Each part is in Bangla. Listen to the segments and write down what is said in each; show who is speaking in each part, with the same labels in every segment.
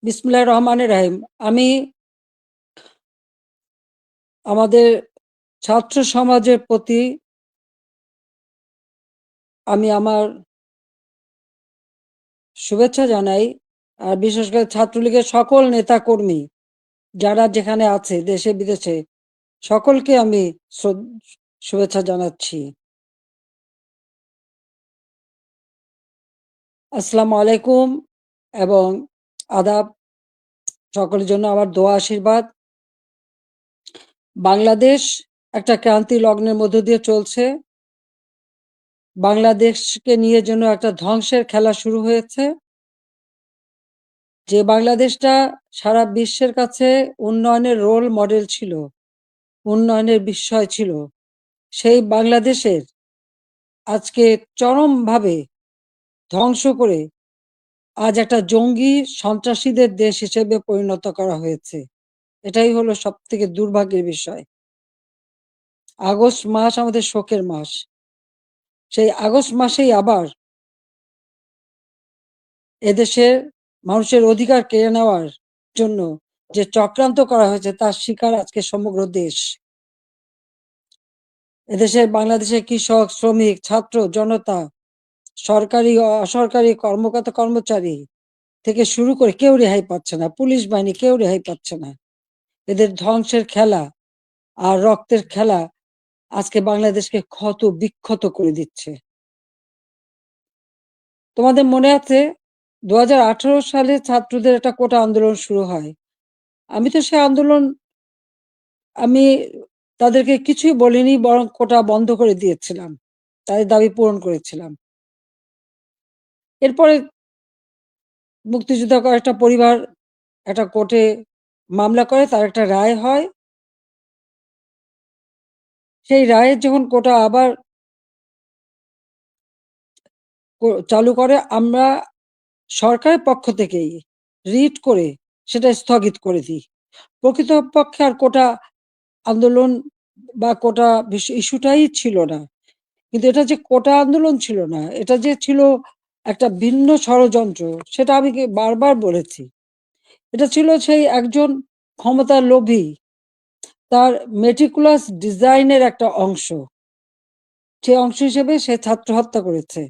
Speaker 1: বিসমিল্লাহির রহমানির রহিম। আমি আমাদের ছাত্র সমাজের প্রতি আমি আমার শুভেচ্ছা জানাই। আর বিশেষ করে ছাত্রলীগের সকল নেতাকর্মী যারা যেখানে আছে দেশে বিদেশে সকলকে আমি শুভেচ্ছা জানাচ্ছি। আসসালামু আলাইকুম এবং আদাব। সকলের জন্য আমার দোয়া আশীর্বাদ। বাংলাদেশ একটা ক্রান্তি লগ্নের মধ্য দিয়ে চলছে। বাংলাদেশকে নিয়ে যেন একটা ধ্বংসের খেলা শুরু হয়েছে। যে বাংলাদেশটা সারা বিশ্বের কাছে উন্নয়নের রোল মডেল ছিল, উন্নয়নের বিস্ময় ছিল, সেই বাংলাদেশের আজকে চরমভাবে ধ্বংস করে আজ একটা জঙ্গি সন্ত্রাসীদের দেশ হিসেবে পরিণত করা হয়েছে। এটাই হলো সব থেকে দুর্ভাগ্যের বিষয়। আগস্ট মাস আমাদের শোকের মাস। সেই আগস্ট মাসেই আবার এদেশের মানুষের অধিকার কেড়ে নেওয়ার জন্য যে চক্রান্ত করা হয়েছে তার শিকার আজকে সমগ্র দেশ। এদেশের বাংলাদেশের কৃষক, শ্রমিক, ছাত্র, জনতা, সরকারি ও অসরকারি কর্মকর্তা কর্মচারী থেকে শুরু করে কেউ রেহাই পাচ্ছে না। পুলিশ বাহিনী কেউ রেহাই পাচ্ছে না। এদের ধ্বংসের খেলা আর রক্তের খেলা আজকে বাংলাদেশকে ক্ষত বিক্ষত করে দিচ্ছে। তোমাদের মনে আছে 2018 সালে ছাত্রদের একটা কোটা আন্দোলন শুরু হয়। আমি তো সে আন্দোলন আমি তাদেরকে কিছুই বলিনি, বরং কোটা বন্ধ করে দিয়েছিলাম, তাদের দাবি পূরণ করেছিলাম। এরপরে মুক্তিযোদ্ধা কয়েকটা পরিবার একটা কোর্টে মামলা করে, তার একটা রায় হয়। সেই রায়ের যখন কোটা আবার চালু করে, আমরা সরকারের পক্ষ থেকেই রিট করে সেটা স্থগিত করে দিই। প্রকৃতপক্ষে আর কোটা আন্দোলন বা কোটা ইস্যুটাই ছিল না। কিন্তু এটা যে কোটা আন্দোলন ছিল না, এটা যে ছিল একটা ভিন্ন ষড়যন্ত্র, সেটা আমি বারবার বলেছি। এটা ছিল সেই একজন ক্ষমতার লোভী, তার মেটিকুলাস ডিজাইনের একটা অংশ। সেই অংশ হিসেবে সে ছাত্র হত্যা করেছে,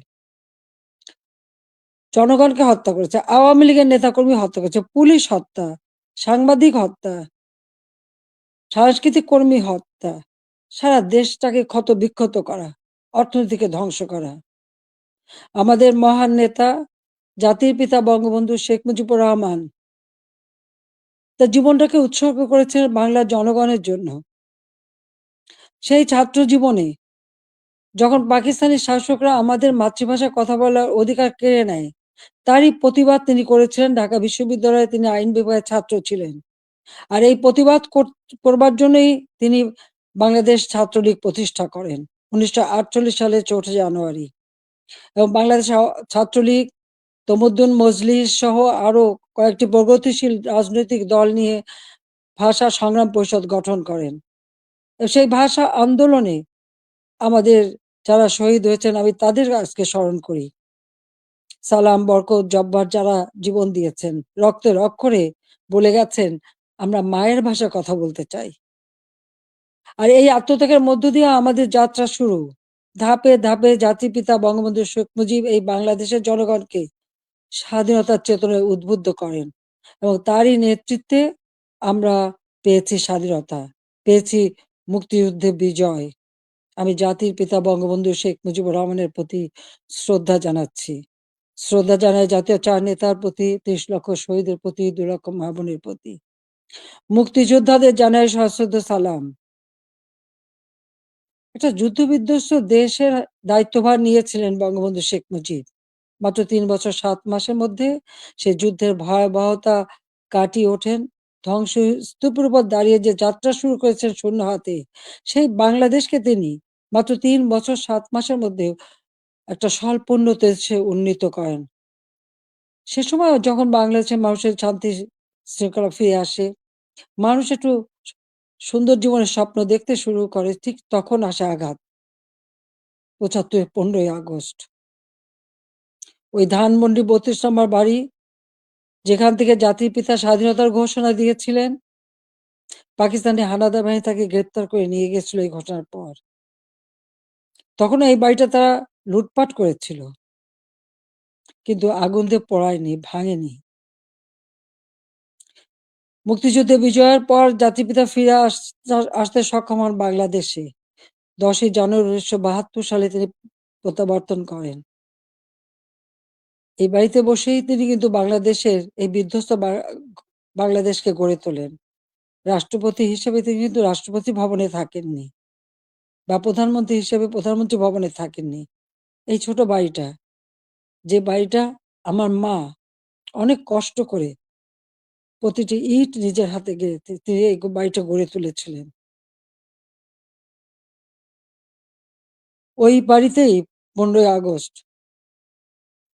Speaker 1: জনগণকে হত্যা করেছে, আওয়ামী লীগের নেতাকর্মী হত্যা করেছে, পুলিশ হত্যা, সাংবাদিক হত্যা, সাংস্কৃতিক কর্মী হত্যা, সারা দেশটাকে ক্ষত বিক্ষত করা, অর্থনীতিকে ধ্বংস করা। আমাদের মহান নেতা জাতির পিতা বঙ্গবন্ধু শেখ মুজিবুর রহমান তার জীবনটাকে উৎসর্গ করেছেন বাংলার জনগণের জন্য। সেই ছাত্র জীবনে যখন পাকিস্তানি শাসকরা আমাদের মাতৃভাষায় কথা বলার অধিকার কেড়ে নেয়, তারই প্রতিবাদ তিনি করেছিলেন। ঢাকা বিশ্ববিদ্যালয়ে তিনি আইন বিভাগের ছাত্র ছিলেন। আর এই প্রতিবাদ করবার জন্যই তিনি বাংলাদেশ ছাত্রলীগ প্রতিষ্ঠা করেন 1948 সালের 4 জানুয়ারি। এবং বাংলাদেশ ছাত্রলীগ, তমুদ্দুন মজলিস সহ আরো কয়েকটি প্রগতিশীল রাজনৈতিক দল নিয়ে ভাষা সংগ্রাম পরিষদ গঠন করেন। সেই ভাষা আন্দোলনে আমাদের যারা শহীদ হয়েছেন আমি তাদের আজকে স্মরণ করি। সালাম, বরকত, জব্বার যারা জীবন দিয়েছেন, রক্তের অক্ষরে বলে গেছেন আমরা মায়ের ভাষায় কথা বলতে চাই। আর এই আত্মত্যাগের মধ্য দিয়ে আমাদের যাত্রা শুরু। ধাপে ধাপে জাতির পিতা বঙ্গবন্ধু শেখ মুজিব এই বাংলাদেশের জনগণকে স্বাধীনতার চেতনায় উদ্বুদ্ধ করেন এবং তারই নেতৃত্বে আমরা পেয়েছি স্বাধীনতা, পেয়েছি মুক্তিযুদ্ধে বিজয়। আমি জাতির পিতা বঙ্গবন্ধু শেখ মুজিবুর রহমানের প্রতি শ্রদ্ধা জানাচ্ছি। শ্রদ্ধা জানাই জাতীয় চার নেতার প্রতি, 30 লক্ষ শহীদের প্রতি, 2 লক্ষ মা বোনের প্রতি। মুক্তিযোদ্ধাদের জানাই সশ্রদ্ধ সালাম। একটা যুদ্ধবিধ্বস্ত দেশের দায়িত্বভার নিয়েছিলেন বঙ্গবন্ধু শেখ মুজিব। মাত্র 3 বছর 7 মাসের মধ্যে সে যুদ্ধের ভয়াবহতা কাটিয়ে ওঠেন। ধ্বংসস্তূপের উপর দাঁড়িয়ে যে যাত্রা শুরু করেছেন শূন্য হাতে, সেই বাংলাদেশকে তিনি মাত্র 3 বছর 7 মাসের মধ্যে একটা স্বল্পোন্নত দেশে উন্নীত করেন। সে সময় যখন বাংলাদেশের মানুষের শান্তি শৃঙ্খলা ফিরে আসে, মানুষ একটু সুন্দর জীবনের স্বপ্ন দেখতে শুরু করে, ঠিক তখন আসে আঘাত। 75 15ই আগস্ট। ওই ধানমন্ডি 32 নম্বর বাড়ি, যেখান থেকে জাতির পিতা স্বাধীনতার ঘোষণা দিয়েছিলেন, পাকিস্তানি হানাদার বাহিনী তাকে গ্রেপ্তার করে নিয়ে গেছিল এই ঘটনার পর। তখনও এই বাড়িটা তারা লুটপাট করেছিল, কিন্তু আগুন দিয়ে পোড়ায়নি, ভাঙেনি। মুক্তিযুদ্ধে বিজয়ের পর জাতির পিতা ফিরে আসতে সক্ষম হন বাংলাদেশে। 10ই জানুয়ারি 1972 সালে তিনি প্রত্যাবর্তন করেন। এই বাড়িতে বসেই তিনি কিন্তু বাংলাদেশের এই বিধ্বস্ত বাংলাদেশকে গড়ে তোলেন। রাষ্ট্রপতি হিসেবে তিনি কিন্তু রাষ্ট্রপতি ভবনে থাকেননি, বা প্রধানমন্ত্রী হিসেবে প্রধানমন্ত্রী ভবনে থাকেননি। এই ছোট বাড়িটা, যে বাড়িটা আমার মা অনেক কষ্ট করে প্রতিটি ইট নিজের হাতে গেড়ে তিনি এই বাড়িটা গড়ে তুলেছিলেন। ওই বাড়িতেই 15ই আগস্ট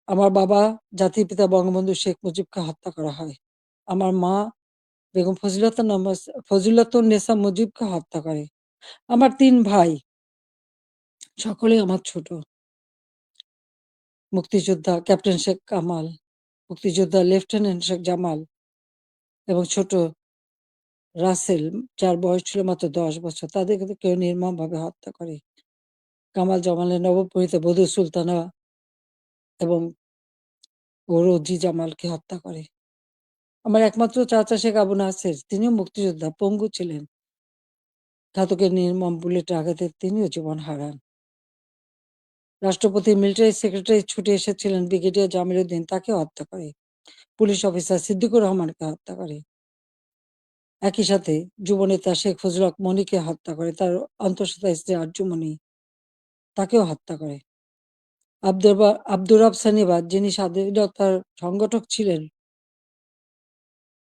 Speaker 1: আমার বাবা জাতির পিতা বঙ্গবন্ধু শেখ মুজিবকে হত্যা করা হয়। আমার মা বেগম ফজিলাতুন্নেছা মুজিবকে হত্যা করে। আমার ৩ ভাই, সকলেই আমার ছোট। মুক্তিযোদ্ধা ক্যাপ্টেন শেখ কামাল, মুক্তিযোদ্ধা লেফটেন্যান্ট শেখ জামাল এবং ছোট রাসেল, যার বয়স ছিল মাত্র ১০ বছর। তাদেরকে তো কেউ নির্মমভাবে হত্যা করে। কামাল জামালের নবপরিণীতা বধূ সুলতানা এবং রোজি জামালকে হত্যা করে। আমার একমাত্র চাচা শেখ আবু নাসের, তিনিও মুক্তিযোদ্ধা, পঙ্গু ছিলেন। ঘাতকের নির্মম বুলেটের আঘাতে তিনিও জীবন হারান। রাষ্ট্রপতি মিলিটারি সেক্রেটারি ছুটে এসেছিলেন ব্রিগেডিয়ার জামিল উদ্দিন, তাকে হত্যা করে। পুলিশ অফিসার সিদ্দিকুর রহমানকে হত্যা করে। একই সাথে যুবনেতা শেখ ফজলুল হক মনিকে হত্যা করে, তার অন্তঃসত্ত্বা স্ত্রী আরজুমনি, তাকেও হত্যা করে। আব্দুর রব সানিবাদ, যিনি স্বাধীনতার সংগঠক ছিলেন,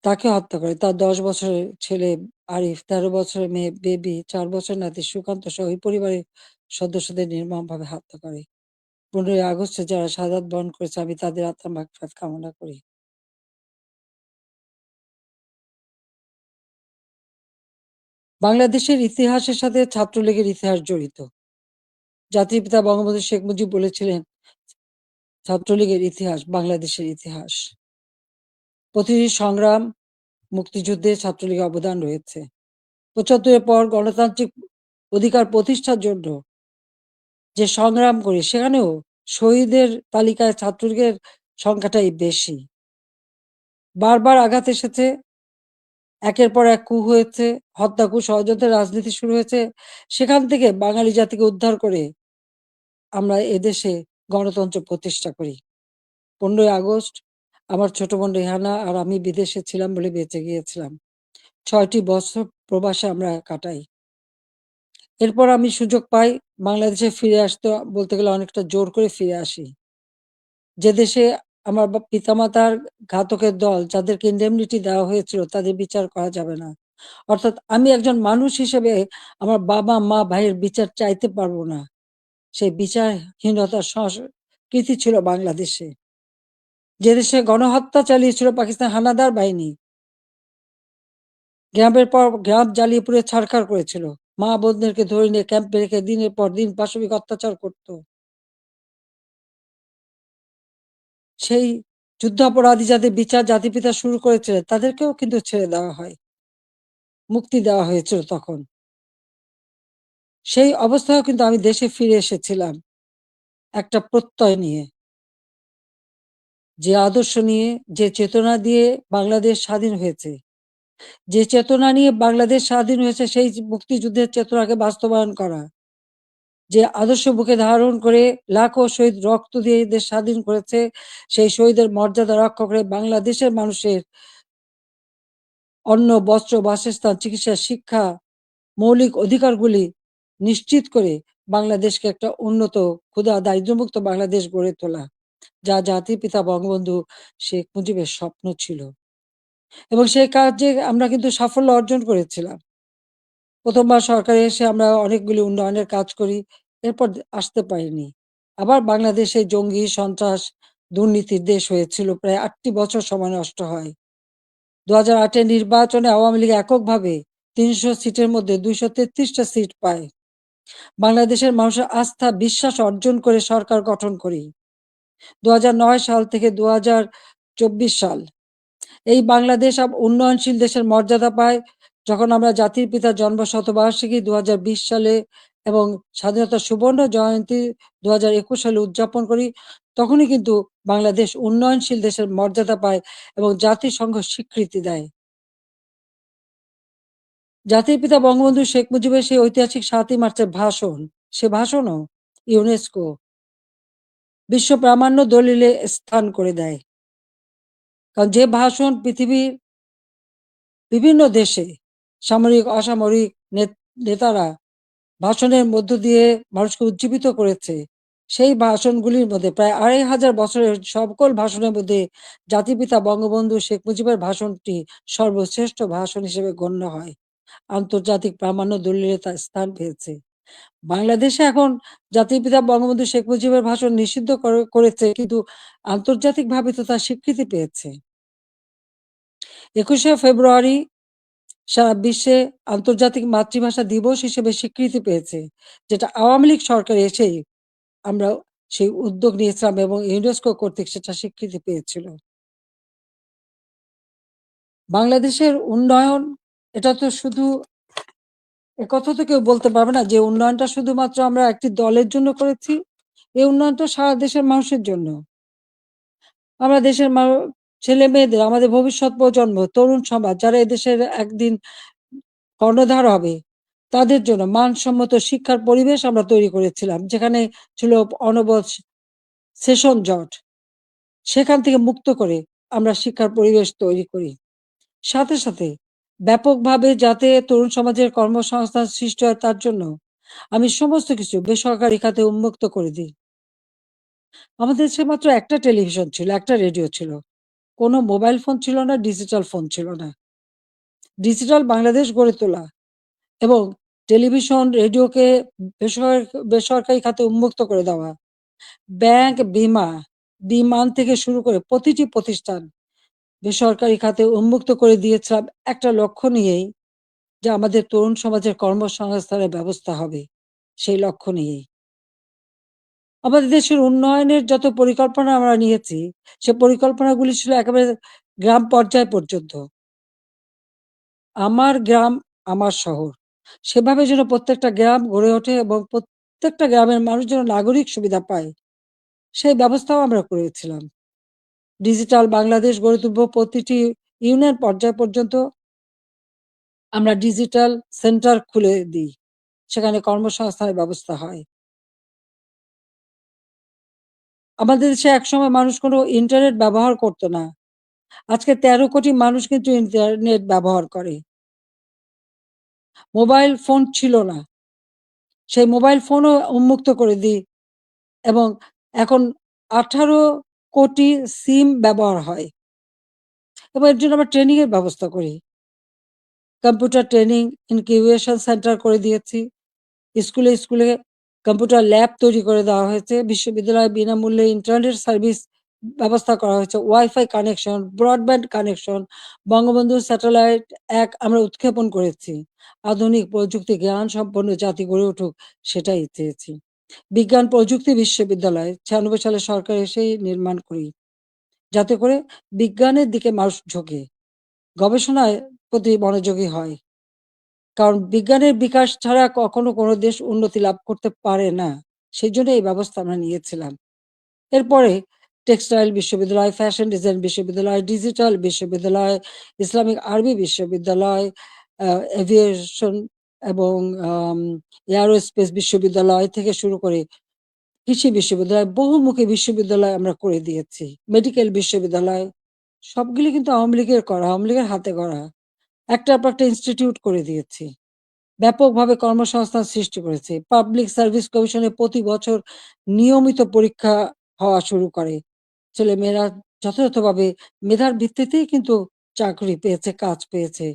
Speaker 1: তাকে হত্যা করে। তার ১০ বছরের ছেলে আরিফ, ১৩ বছরের মেয়ে বেবি, ৪ বছরের নাতি সুকান্ত সহ ওই পরিবারের সদস্যদের নির্মমভাবে হত্যা করে। ১৫ই আগস্টে যারা শাহাদাত বরণ করেছে, আমি তাদের আত্মার মাগফিরাত কামনা করি। বাংলাদেশের ইতিহাসের সাথে ছাত্রলীগের ইতিহাস জড়িত। জাতির পিতা বঙ্গবন্ধু শেখ মুজিব বলেছিলেন, ছাত্রলীগের ইতিহাস বাংলাদেশের ইতিহাস। প্রতিটি সংগ্রাম, মুক্তিযুদ্ধে ছাত্রলীগের অবদান রয়েছে। ৭৫-এর পর গণতান্ত্রিক অধিকার প্রতিষ্ঠার জন্য যে সংগ্রাম করি, সেখানেও শহীদের তালিকায় ছাত্রলীগের সংখ্যাটাই বেশি। বারবার আঘাত এসেছে, একের পর এক কূ হয়েছে, হত্যা, কূ, ষড়যন্ত্রের রাজনীতি শুরু হয়েছে। সেখান থেকে বাঙালি জাতিকে উদ্ধার করে আমরা এদেশে গণতন্ত্র প্রতিষ্ঠা করি। ১৫ই আগস্ট আমার ছোট বোন রেহানা আর আমি বিদেশে ছিলাম বলে বেঁচে গিয়েছিলাম। ৬টি বছর প্রবাসে আমরা কাটাই। এরপর আমি সুযোগ পাই বাংলাদেশে ফিরে আসতে, বলতে গেলে অনেকটা জোর করে ফিরে আসি। যে দেশে আমার পিতামাতার ঘাতকের দল, যাদেরকে ইন্ডেমনিটি দেওয়া হয়েছিল, তাদের বিচার করা যাবে না। অর্থাৎ আমি একজন মানুষ হিসেবে আমার বাবা, মা, ভাইয়ের বিচার চাইতে পারবো না। সেই বিচারহীনতার সংস্কৃতি ছিল বাংলাদেশে। যে দেশে গণহত্যা চালিয়েছিল পাকিস্তান হানাদার বাহিনী, গ্রামের পর গ্রাম জ্বালিয়ে পুড়ে ছারখার করেছিল। মা বোনদেরকে ধরে নিয়ে ক্যাম্পে রেখে দিনের পর দিন পাশবিক অত্যাচার করত। সেই যুদ্ধাপরাধী যাদের বিচার জাতির পিতা শুরু করেছিলেন, তাদেরকেও কিন্তু ছেড়ে দেওয়া হয়, মুক্তি দেওয়া হয়েছিল তখন। সেই অবস্থায়ও কিন্তু আমি দেশে ফিরে এসেছিলাম একটা প্রত্যয় নিয়ে, যে আদর্শ নিয়ে, যে চেতনা দিয়ে বাংলাদেশ স্বাধীন হয়েছে। যে চেতনা নিয়ে বাংলাদেশ স্বাধীন হয়েছে, সেই মুক্তিযুদ্ধের চেতনাকে বাস্তবায়ন করা। যে আদর্শ বুকে ধারণ করে লাখো শহীদ রক্ত দিয়ে দেশ স্বাধীন করেছে, সেই শহীদের মর্যাদা রক্ষা করে বাংলাদেশের মানুষের অন্ন, বস্ত্র, বাসস্থান, চিকিৎসা, শিক্ষা, মৌলিক অধিকারগুলি নিশ্চিত করে বাংলাদেশকে একটা উন্নত, ক্ষুধা, দারিদ্র্যমুক্ত বাংলাদেশ গড়ে তোলা, যা জাতির পিতা বঙ্গবন্ধু শেখ মুজিবের স্বপ্ন ছিল। এবং সেই কাজে আমরা কিন্তু সাফল্য অর্জন করেছিলাম। ১ম বার সরকারে এসে আমরা অনেকগুলি উন্নয়নের কাজ করি। এরপর আসতে পারিনি। আবার বাংলাদেশে জঙ্গি, সন্ত্রাস, দুর্নীতির দেশ হয়েছিল। প্রায় ৮ টি বছর সময় নষ্ট হয়। ২০০৮ এর নির্বাচনে আওয়ামী লীগ এককভাবে ৩০০ সিটের মধ্যে ২৩৩ টা সিট পায়। বাংলাদেশের মানুষের আস্থা, বিশ্বাস অর্জন করে সরকার গঠন করি। ২০০৯ সাল থেকে ২০২৪ সাল এই বাংলাদেশ উন্নয়নশীল দেশের মর্যাদা পায় যখন আমরা জাতির পিতার জন্ম শতবার্ষিকী 2020 সালে এবং স্বাধীনতার সুবর্ণ জয়ন্তী 2021 সালে উদযাপন করি, তখনই কিন্তু বাংলাদেশ উন্নয়নশীল দেশের মর্যাদা পায় এবং জাতিসংঘ স্বীকৃতি দেয়। জাতির পিতা বঙ্গবন্ধু শেখ মুজিবের সেই ঐতিহাসিক 7ই মার্চের ভাষণ, সে ভাষণও ইউনেস্কো বিশ্ব প্রামাণ্য দলিলে স্থান করে দেয়। কারণ যে ভাষণ পৃথিবীর বিভিন্ন দেশে সামরিক অসামরিক নেতারা ভাষণের মধ্য দিয়ে মানুষকে উজ্জীবিত করেছে, সেই ভাষণগুলির মধ্যে প্রায় 2500 বছরের সকল ভাষণের মধ্যে জাতিপিতা বঙ্গবন্ধু শেখ মুজিবের ভাষণটি সর্বশ্রেষ্ঠ ভাষণ হিসেবে গণ্য হয়। আন্তর্জাতিক প্রামাণ্য দলিলে তার স্থান পেয়েছে। বাংলাদেশে এখন জাতির পিতা বঙ্গবন্ধু শেখ মুজিবের ভাষণ নিষিদ্ধ করেছে, কিন্তু আন্তর্জাতিকভাবে তো তার স্বীকৃতি পেয়েছে। 21শে ফেব্রুয়ারি সারা বিশ্বে আন্তর্জাতিক মাতৃভাষা দিবস হিসেবে স্বীকৃতি পেয়েছে, যেটা আওয়ামী লীগ সরকার এসেই আমরা সেই উদ্যোগ নিয়েছিলাম এবং ইউনেস্কো কর্তৃক সেটা স্বীকৃতি পেয়েছিল। বাংলাদেশের উন্নয়ন, এটা তো শুধু একথা তো কেউ বলতে পারবে না যে উন্নয়নটা শুধুমাত্র আমরা একটি দলের জন্য করেছি। এই উন্নয়নটা সারা দেশের মানুষের জন্য। আমরা দেশের ছেলে মেয়েদের, আমাদের ভবিষ্যৎ প্রজন্ম, তরুণ সমাজ যারা এদেশের একদিন কর্ণধার হবে, তাদের জন্য মানসম্মত শিক্ষার পরিবেশ আমরা তৈরি করেছিলাম, যেখানে ছিল অনবরত সেশন জট। সেখান থেকে মুক্ত করে আমরা শিক্ষার পরিবেশ তৈরি করি। সাথে সাথে ব্যাপকভাবে যাতে তরুণ সমাজের কর্মসংস্থান সৃষ্টি হয়, তার জন্য আমি সমস্ত কিছু বেসরকারি খাতে উন্মুক্ত করে দিই। আমাদের দেশে মাত্র একটা টেলিভিশন ছিল, একটা রেডিও ছিল। কোনো মোবাইল ফোন ছিল না, ডিজিটাল ফোন ছিল না। ডিজিটাল বাংলাদেশ গড়ে তোলা এবং টেলিভিশন, রেডিওকে বেসরকারি খাতে উন্মুক্ত করে দেওয়া, ব্যাংক, বিমান থেকে শুরু করে প্রতিটি প্রতিষ্ঠান বেসরকারি খাতে উন্মুক্ত করে দিয়েছিলাম একটা লক্ষ্য নিয়েই, যে আমাদের তরুণ সমাজের কর্মসংস্থানের ব্যবস্থা হবে, সেই লক্ষ্য নিয়েই। আমাদের দেশের উন্নয়নের যত পরিকল্পনা আমরা নিয়েছি, সে পরিকল্পনাগুলি ছিল একেবারে গ্রাম পর্যায় পর্যন্ত। আমার গ্রাম, আমার শহর। সেভাবে যেন প্রত্যেকটা গ্রাম গড়ে ওঠে এবং প্রত্যেকটা গ্রামের মানুষ যেন নাগরিক সুবিধা পায়, সেই ব্যবস্থাও আমরা করেছিলাম। ডিজিটাল বাংলাদেশ গড়ে তুলব, প্রতিটি ইউনিয়ন পর্যায় পর্যন্ত আমরা ডিজিটাল সেন্টার খুলে দিই। সেখানে কর্মসংস্থানের ব্যবস্থা হয়। আমাদের দেশে একসময় মানুষ কোনো ইন্টারনেট ব্যবহার করত না। আজকে 13 কোটি মানুষ কিন্তু ইন্টারনেট ব্যবহার করে। মোবাইল ফোন ছিল না। সেই মোবাইল ফোনও উন্মুক্ত করে দিই এবং এখন 18 কোটি সিম ব্যবহার হয় এবং এর জন্য আমরা ট্রেনিং এর ব্যবস্থা করি। কম্পিউটার ট্রেনিং ইনকিউবেশন সেন্টার করে দিয়েছি। স্কুলে কম্পিউটার ল্যাব তৈরি করে দেওয়া হয়েছে। বিশ্ববিদ্যালয়ে বিনামূল্যে ইন্টারনেট সার্ভিস ব্যবস্থা করা হয়েছে। Wifi connection, broadband connection, Bangabandhu satellite ১ আমরা উৎক্ষেপণ করেছি। আধুনিক প্রযুক্তি জ্ঞান সম্পন্ন জাতি গড়ে উঠুক, সেটাই চেয়েছি। বিজ্ঞান প্রযুক্তি বিশ্ববিদ্যালয় 96 সালে সরকার এসেই নির্মাণ করি, যাতে করে বিজ্ঞানের দিকে মানুষ ঝোঁকে, গবেষণায় প্রতি মনোযোগী হয়। কারণ বিজ্ঞানের বিকাশ ছাড়া কখনো কোনো দেশ উন্নতি লাভ করতে পারে না। সেজন্য এই ব্যবস্থা আমরা নিয়েছিলাম। এরপরে টেক্সটাইল বিশ্ববিদ্যালয়, ফ্যাশন ডিজাইন বিশ্ববিদ্যালয়, ডিজিটাল বিশ্ববিদ্যালয়, ইসলামিক আরবি বিশ্ববিদ্যালয়, এভিয়েশন এবং আম এয়ারোস্পেস বিশ্ববিদ্যালয় থেকে শুরু করে কৃষি বিশ্ববিদ্যালয়, বহুমুখী বিশ্ববিদ্যালয় আমরা করে দিয়েছি। মেডিকেল বিশ্ববিদ্যালয়, সবগুলি কিন্তু আওয়ামী লীগের করা, আওয়ামী লীগের হাতে গড়া। একটার পর একটা ইনস্টিটিউট করে দিয়েছি। ব্যাপকভাবে কর্মসংস্থান সৃষ্টি করেছে। পাবলিক সার্ভিস কমিশনে প্রতি বছর নিয়মিত পরীক্ষা হওয়া শুরু করে। ছেলেমেয়েরা যথাযথভাবে মেধার ভিত্তিতেই কিন্তু চাকরি পেয়েছে, কাজ পেয়েছে।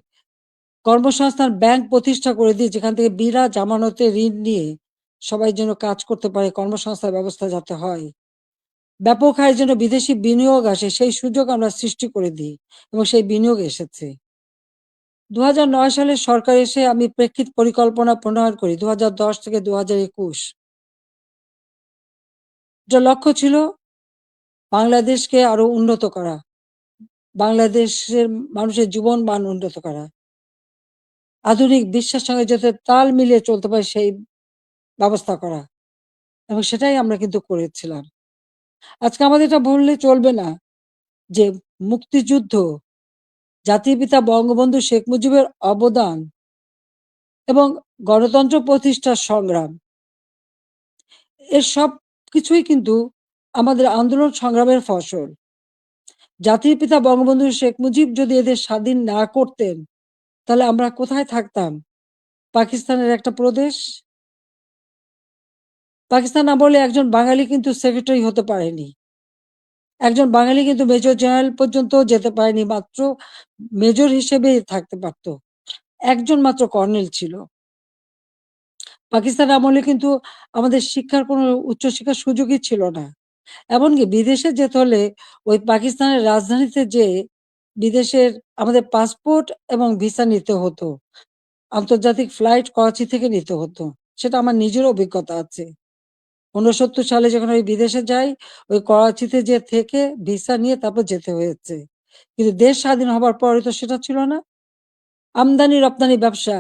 Speaker 1: কর্মসংস্থান ব্যাংক প্রতিষ্ঠা করে দিয়ে যেখান থেকে বিনা জামানতে ঋণ নিয়ে সবাই যেন কাজ করতে পারে, কর্মসংস্থান ব্যবস্থা যাতে হয়। ব্যাপক হারে যেন বিদেশি বিনিয়োগ আসে, সেই সুযোগ আমরা সৃষ্টি করে দিই এবং সেই বিনিয়োগ এসেছে। ২০০৯ সালে সরকার এসে আমি প্রেক্ষিত পরিকল্পনা প্রণয়ন করি ২০১০ থেকে ২০২১। এটার লক্ষ্য ছিল বাংলাদেশকে আরো উন্নত করা, বাংলাদেশের মানুষের জীবন মান উন্নত করা। আধুনিক বিশ্বের সঙ্গে যাতে তাল মিলিয়ে চলতে পারে সেই ব্যবস্থা করা এবং সেটাই আমরা কিন্তু করেছিলাম। আজকে আমাদের এটা ভুললে চলবে না যে মুক্তিযুদ্ধ, জাতির পিতা বঙ্গবন্ধু শেখ মুজিবের অবদান এবং গণতন্ত্র প্রতিষ্ঠার সংগ্রাম, এর সবকিছুই কিন্তু আমাদের আন্দোলন সংগ্রামের ফসল। জাতির পিতা বঙ্গবন্ধু শেখ মুজিব যদি এদের স্বাধীন না করতেন, তাহলে আমরা কোথায় থাকতাম? পাকিস্তানের একটা প্রদেশ। পাকিস্তান আমলে একজন বাঙালি কিন্তু সেক্রেটারি হতে পারেনি। একজন বাঙালি কিন্তু মেজর জেনারেল পর্যন্ত যেতে পারেনি, মাত্র মেজর হিসেবেই থাকতে পারত। একজন মাত্র কর্নেল ছিল। পাকিস্তান আমলে কিন্তু আমাদের শিক্ষার কোনো উচ্চশিক্ষার সুযোগই ছিল না। এমনকি বিদেশে যেতে হলে ওই পাকিস্তানের রাজধানীতে যেয়ে বিদেশের আমাদের পাসপোর্ট এবং ভিসা নিতে হতো। আন্তর্জাতিক ফ্লাইট করাচি থেকে নিতে হতো। সেটা আমার নিজের অভিজ্ঞতা আছে। ৬৯ সালে যখন আমি বিদেশে যাই, ওই করাচিতে যেয়ে থেকে ভিসা নিয়ে তারপর যেতে হয়েছে। কিন্তু দেশ স্বাধীন হবার পরে তো সেটা ছিল না। আমদানি-রপ্তানি ব্যবসা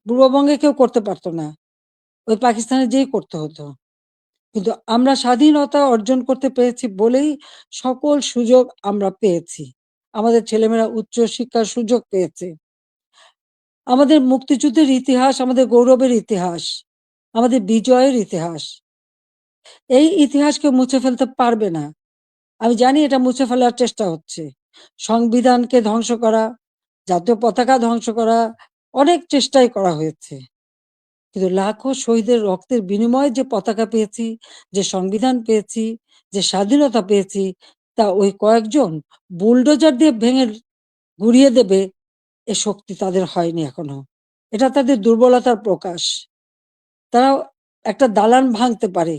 Speaker 1: পূর্ববঙ্গে কেউ করতে পারত না। ওই পাকিস্তানে যেয়েই করতে হতো। কিন্তু আমরা স্বাধীনতা অর্জন করতে পেরেছি বলেই সকল সুযোগ আমরা পেয়েছি। আমাদের ছেলেমেয়েরা উচ্চ শিক্ষার সুযোগ পেয়েছে। আমাদের মুক্তিযুদ্ধের ইতিহাস আমাদের গৌরবের ইতিহাস, আমাদের বিজয়ের ইতিহাস। এই ইতিহাস কেউ মুছে ফেলতে পারবে না। আমি জানি এটা মুছে ফেলার চেষ্টা হচ্ছে। সংবিধানকে ধ্বংস করা, জাতীয় পতাকা ধ্বংস করা, অনেক চেষ্টাই করা হয়েছে। কিন্তু লাখো শহীদের রক্তের বিনিময়ে যে পতাকা পেয়েছি, যে সংবিধান পেয়েছি, যে স্বাধীনতা পেয়েছি, তা ওই কয়েকজন বুলডোজার দিয়ে ভেঙে গুঁড়িয়ে দেবে এ শক্তি তাদের হয়নি এখনো। এটা তাদের দুর্বলতার প্রকাশ। তারা একটা দালান ভাঙতে পারে,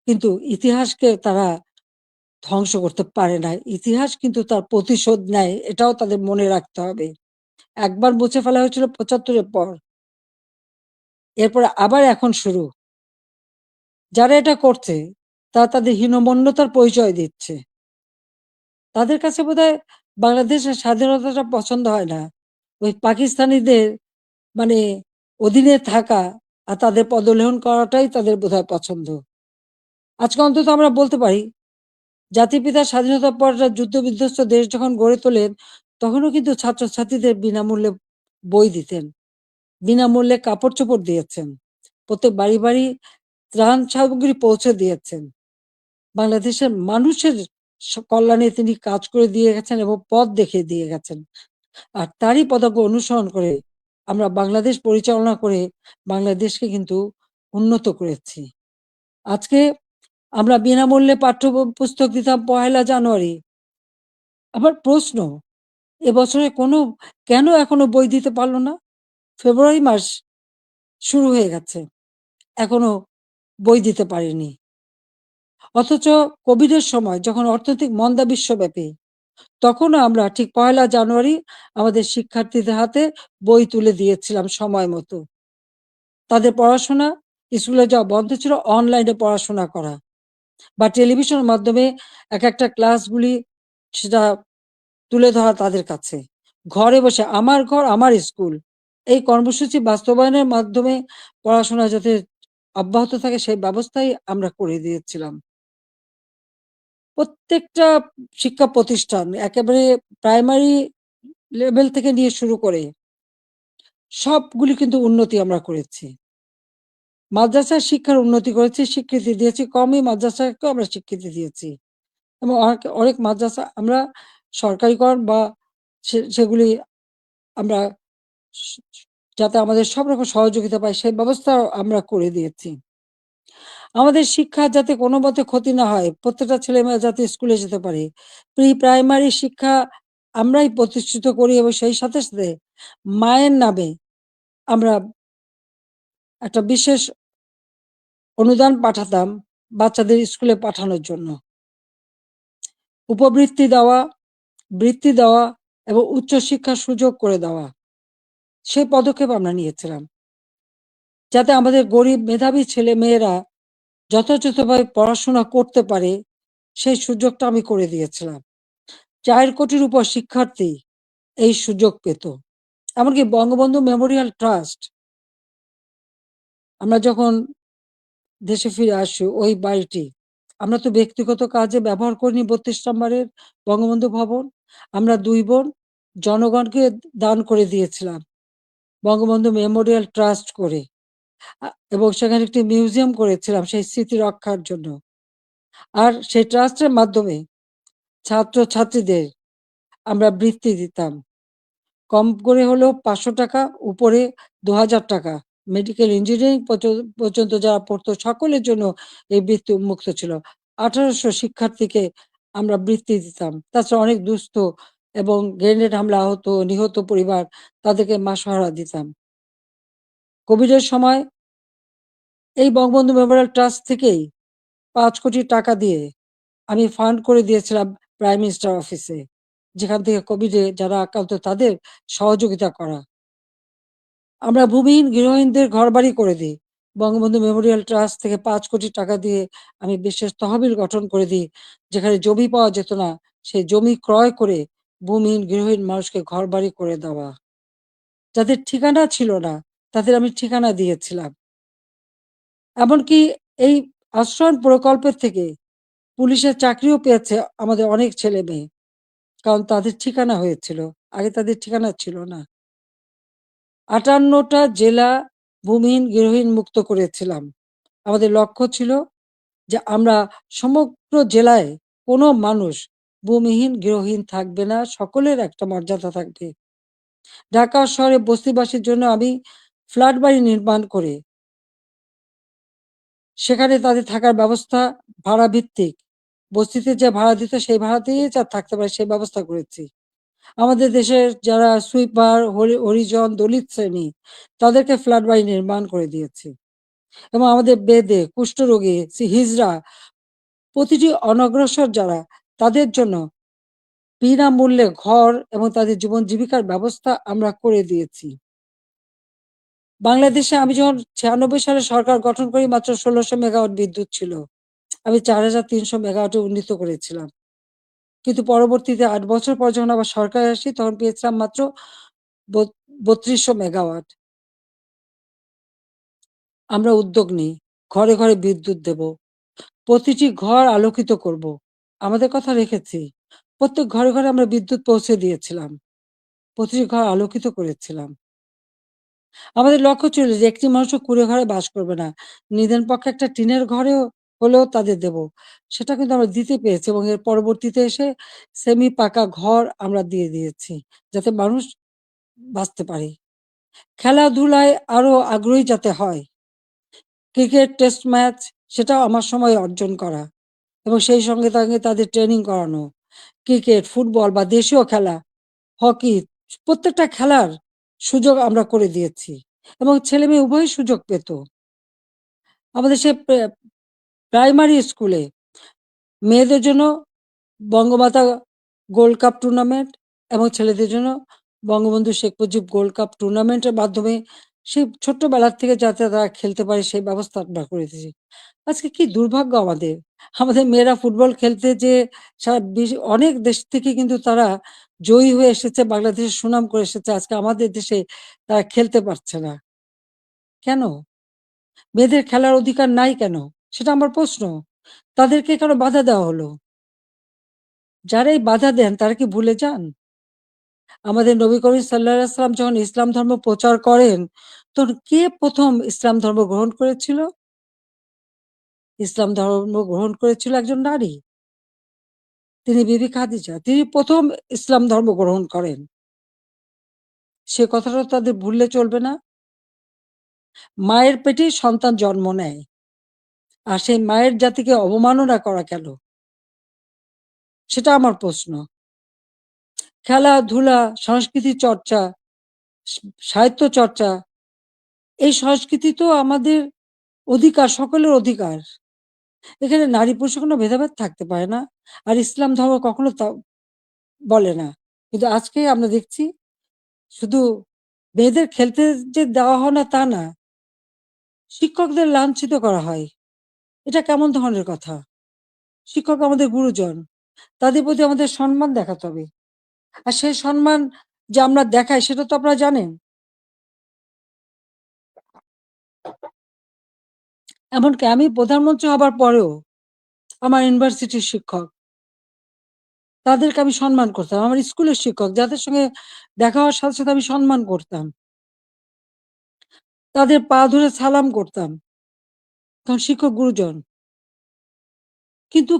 Speaker 1: কিন্তু ইতিহাসকে তারা ধ্বংস করতে পারে না। ইতিহাস কিন্তু তার প্রতিশোধ নেয়, এটাও তাদের মনে রাখতে হবে। একবার মুছে ফেলা হয়েছিল ৭৫ এর পর। এরপরে আবার এখন শুরু। যারা এটা করছে তারা তাদের হীনমন্যতার পরিচয় দিচ্ছে। তাদের কাছে বোধহয় বাংলাদেশের স্বাধীনতাটা পছন্দ হয় না। ওই পাকিস্তানিদের মানে অধীনে থাকা আর তাদের পদলেহন করাটাই তাদের বোধহয় পছন্দ। আজকে অন্তত আমরা বলতে পারি, জাতির পিতা স্বাধীনতার পর যুদ্ধ বিধ্বস্ত দেশ যখন গড়ে তোলেন, তখনও কিন্তু ছাত্রছাত্রীদের বিনামূল্যে বই দিতেন, বিনামূল্যে কাপড়-চোপড় দিয়েছেন। প্রত্যেক বাড়ি, বাড়ি ত্রাণ সামগ্রী পৌঁছে দিয়েছেন। বাংলাদেশের মানুষের কল্যাণে তিনি কাজ করে দিয়ে গেছেন এবং পথ দেখিয়ে দিয়ে গেছেন। আর তারই পদাঙ্ক অনুসরণ করে আমরা বাংলাদেশ পরিচালনা করে বাংলাদেশকে কিন্তু উন্নত করেছি। আজকে আমরা বিনামূল্যে পুস্তক দিতাম ১লা জানুয়ারি। আমার প্রশ্ন, এবছরে কেন এখনো বই দিতে পারল না? ফেব্রুয়ারি মাস শুরু হয়ে গেছে, এখনো বই দিতে পারেনি। অথচ কোভিডের সময় যখন অর্থনৈতিক মন্দা বিশ্বব্যাপী, তখনও আমরা ঠিক ১লা জানুয়ারি আমাদের শিক্ষার্থীদের হাতে বই তুলে দিয়েছিলাম সময় মতো। তাদের পড়াশোনা, স্কুলে যাওয়া বন্ধ ছিল, অনলাইনে পড়াশোনা করা বা টেলিভিশনের মাধ্যমে একটা ক্লাসগুলি সেটা তুলে ধরা তাদের কাছে। ঘরে বসে আমার ঘর আমার স্কুল, এই কর্মসূচি বাস্তবায়নের মাধ্যমে পড়াশোনা যাতে অব্যাহত থাকে সেই ব্যবস্থাই আমরা করে দিয়েছিলাম। প্রত্যেকটা শিক্ষা প্রতিষ্ঠান একেবারে প্রাইমারি লেভেল থেকে নিয়ে শুরু করে সবগুলি কিন্তু উন্নতি আমরা করেছি। মাদ্রাসার শিক্ষার উন্নতি করেছি, স্বীকৃতি দিয়েছি। কওমি মাদ্রাসাকেও আমরা স্বীকৃতি দিয়েছি এবং অনেক মাদ্রাসা আমরা সরকারিকরণ বা সেগুলি আমরা স যাতে আমাদের সব রকম সহযোগিতা পায় সেই ব্যবস্থাও আমরা করে দিয়েছি। আমাদের শিক্ষার যাতে কোনোমতে ক্ষতি না হয়, প্রত্যেকটা ছেলেমেয়ে যাতে স্কুলে যেতে পারে। প্রাইমারি শিক্ষা আমরাই প্রতিষ্ঠিত করি এবং সেই সাথে, সাথে মায়ের নামে আমরা একটা বিশেষ অনুদান পাঠাতাম বাচ্চাদের স্কুলে পাঠানোর জন্য। উপবৃত্তি দেওয়া, বৃত্তি দেওয়া এবং উচ্চশিক্ষার সুযোগ করে দেওয়া। সেই পদক্ষেপ আমরা নিয়েছিলাম। যাতে আমাদের গরিব মেধাবী ছেলেমেয়েরা যথাযথভাবে পড়াশোনা করতে পারে, সেই সুযোগটা আমি করে দিয়েছিলাম। ৪ কোটির উপর শিক্ষার্থী এই সুযোগ পেত। এমনকি বঙ্গবন্ধু মেমোরিয়াল ট্রাস্ট আমরা যখন দেশে ফিরে আসি ওই বাড়িটি আমরা তো ব্যক্তিগত কাজে ব্যবহার করিনি ৩২ নম্বরের বঙ্গবন্ধু ভবন। আমরা ২ বোন জনগণকে দান করে দিয়েছিলাম বঙ্গবন্ধু মেমোরিয়াল ট্রাস্ট করে। এবং সেখানে একটি মিউজিয়াম করেছিলাম সেই স্মৃতি রক্ষার জন্য। আর সেই ট্রাস্টের মাধ্যমে ছাত্রছাত্রীদের আমরা বৃত্তি দিতাম। কম করে হলেও ৳৫০০, উপরে ৳২,০০০। মেডিকেল ইঞ্জিনিয়ারিং পর্যন্ত যারা পড়তো সকলের জন্য এই বৃত্তি উন্মুক্ত ছিল। ১৮০০ শিক্ষার্থীকে আমরা বৃত্তি দিতাম। তাছাড়া অনেক দুস্থ এবং গ্রেনেড হামলা আহত, নিহত পরিবার তাদেরকে মাসোহারা দিতাম। কোভিডের সময় এই বঙ্গবন্ধু মেমোরিয়াল ট্রাস্ট থেকেই ৫ কোটি টাকা দিয়ে আমি ফান্ড করে দিয়েছিলাম প্রাইম মিনিস্টার অফিসে। যেখান থেকে কোভিডে যারা আক্রান্ত তাদের সহযোগিতা করা। আমরা ভূমিহীন গৃহহীনদের ঘরবাড়ি করে দিই। বঙ্গবন্ধু মেমোরিয়াল ট্রাস্ট থেকে ৫ কোটি টাকা দিয়ে আমি বিশেষ তহবিল গঠন করে দিই। যেখানে জমি পাওয়া যেত না, সেই জমি ক্রয় করে ভূমিহীন গৃহহীন মানুষকে ঘরবাড়ি করে দেওয়া। যাদের ঠিকানা ছিল না, তাদের আমি ঠিকানা দিয়েছিলাম। এমনকি এই আশ্রয়ণ প্রকল্পের থেকে পুলিশের চাকরিও পেয়েছে আমাদের অনেক ছেলেমেয়ে। কারণ তাদের ঠিকানা হয়েছিল। আগে তাদের ঠিকানা ছিল না। ৫৮ টা জেলা ভূমিহীন গৃহহীন মুক্ত করেছিলাম। আমাদের লক্ষ্য ছিল যে আমরা সমগ্র জেলায় কোনো মানুষ ভূমিহীন গৃহহীন থাকবে না, সকলের একটা মর্যাদা থাকবে। ঢাকা শহরে বস্তিবাসীর জন্য আমি ফ্ল্যাট বাড়ি নির্মাণ করে সেখানে তাদের থাকার ব্যবস্থা ভাড়া ভিত্তিক। বস্তিতে যে ভাড়া দিত সেই ভাড়া দিয়েই যা থাকতে পারে সেই ব্যবস্থা করেছি। আমাদের দেশের যারা সুইপার, হরিজন, দলিত শ্রেণী তাদেরকে ফ্ল্যাট বাড়ি নির্মাণ করে দিয়েছি। এবং আমাদের বেদে, কুষ্ঠরোগী, হিজড়া প্রতিটি অনগ্রসর যারা তাদের জন্য বিনামূল্যে ঘর এবং তাদের জীবন জীবিকার ব্যবস্থা আমরা করে দিয়েছি। বাংলাদেশে আমি যখন ৯৬ সালে সরকার গঠন করি মাত্র ১৬০০ মেগাওয়াট বিদ্যুৎ ছিল। আমি ৪৩০০ মেগাওয়াটে উন্নীত করেছিলাম। কিন্তু পরবর্তীতে ৮ বছর পর যখন আবার সরকারে আসি তখন পেয়েছিলাম মাত্র ৩২০০ মেগাওয়াট। আমরা উদ্যোগ নিই। ঘরে, ঘরে বিদ্যুৎ দেব। প্রতিটি ঘর আলোকিত করব। আমাদের কথা রেখেছি। প্রত্যেক ঘরে, ঘরে আমরা বিদ্যুৎ পৌঁছে দিয়েছিলাম। প্রতিটি ঘর আলোকিত করেছিলাম। আমাদের লক্ষ্য ছিল যে একটি মানুষও কুঁড়ে ঘরে বাস করবে না। নিদেন পক্ষে একটা টিনের ঘরেও হলেও তাদের দেব। সেটা কিন্তু আমরা দিতে পেরেছি এবং এর পরবর্তীতে এসে সেমি পাকা ঘর আমরা দিয়ে দিয়েছি। যাতে মানুষ বাঁচতে পারে। খেলাধুলায় আরো আগ্রহী যাতে হয়। ক্রিকেট টেস্ট ম্যাচ সেটাও আমার সময়ে অর্জন করা এবং সেই সঙ্গে সঙ্গে তাদের ট্রেনিং করানো। ক্রিকেট, ফুটবল বা দেশীয় খেলা, হকি প্রত্যেকটা খেলার সুযোগ আমরা করে দিয়েছি এবং ছেলেমেয়ে উভয়ই সুযোগ পেত। আমাদের সে প্রাইমারি স্কুলে মেয়েদের জন্য বঙ্গমাতা গোল্ড কাপ টুর্নামেন্ট এবং ছেলেদের জন্য বঙ্গবন্ধু শেখ মুজিব গোল্ড কাপ টুর্নামেন্টের মাধ্যমে সেই ছোট্টবেলার থেকে যাতে তারা খেলতে পারে সেই ব্যবস্থা আমরা করে দিয়েছি। আজকে কি দুর্ভাগ্য আমাদের! আমাদের মেয়েরা ফুটবল খেলতে যেয়ে সারা অনেক দেশ থেকে কিন্তু তারা জয়ী হয়ে এসেছে, বাংলাদেশের সুনাম করে এসেছে। আজকে আমাদের দেশে তারা খেলতে পারছে না। কেন? মেয়েদের খেলার অধিকার নাই কেন? সেটা আমার প্রশ্ন। তাদেরকে কেন বাধা দেওয়া হলো? যারা এই বাধা দেন তারা কি ভুলে যান? আমাদের নবী করিম সাল্লাল্লাহু আলাইহি ওয়াসাল্লাম যখন ইসলাম ধর্ম প্রচার করেন, তখন কে ১ম ইসলাম ধর্ম গ্রহণ করেছিল? ইসলাম ধর্ম গ্রহণ করেছিল একজন নারী। তিনি বিবি খাদিজা। তিনি ১ম ইসলাম ধর্ম গ্রহণ করেন। সে কথাটা তাদের ভুললে চলবে না। মায়ের পেটেই সন্তান জন্ম নেয়। আর সেই মায়ের জাতিকে অবমাননা করা কেন? সেটা আমার প্রশ্ন। খেলাধুলা, সংস্কৃতি চর্চা, স সাহিত্য চর্চা, এই সংস্কৃতি তো আমাদের অধিকার, সকলের অধিকার। এখানে নারী পুরুষের কোনো ভেদাভেদ থাকতে পারে না। আর ইসলাম ধর্ম কখনো তা বলে না। কিন্তু আজকে আমরা দেখছি শুধু মেয়েদের খেলতে যে দেওয়া হয় না তা না। শিক্ষকদের লাঞ্ছিত করা হয়। এটা কেমন ধরনের কথা? শিক্ষক আমাদের গুরুজন। তাদের প্রতি আমাদের সম্মান দেখাতে হবে। আর সেই সম্মান যে আমরা দেখাই সেটা তো আপনারা জানেন। এমনকি আমি প্রধানমন্ত্রী হবার পরেও আমার ইউনিভার্সিটির শিক্ষক, তাদেরকে আমি সম্মান করতাম। আমার স্কুলের শিক্ষক যাদের সঙ্গে দেখা হওয়ার সাথে, সাথে আমি সম্মান করতাম। তাদের পা ধরে সালাম করতাম। কারণ শিক্ষক গুরুজন। কিন্তু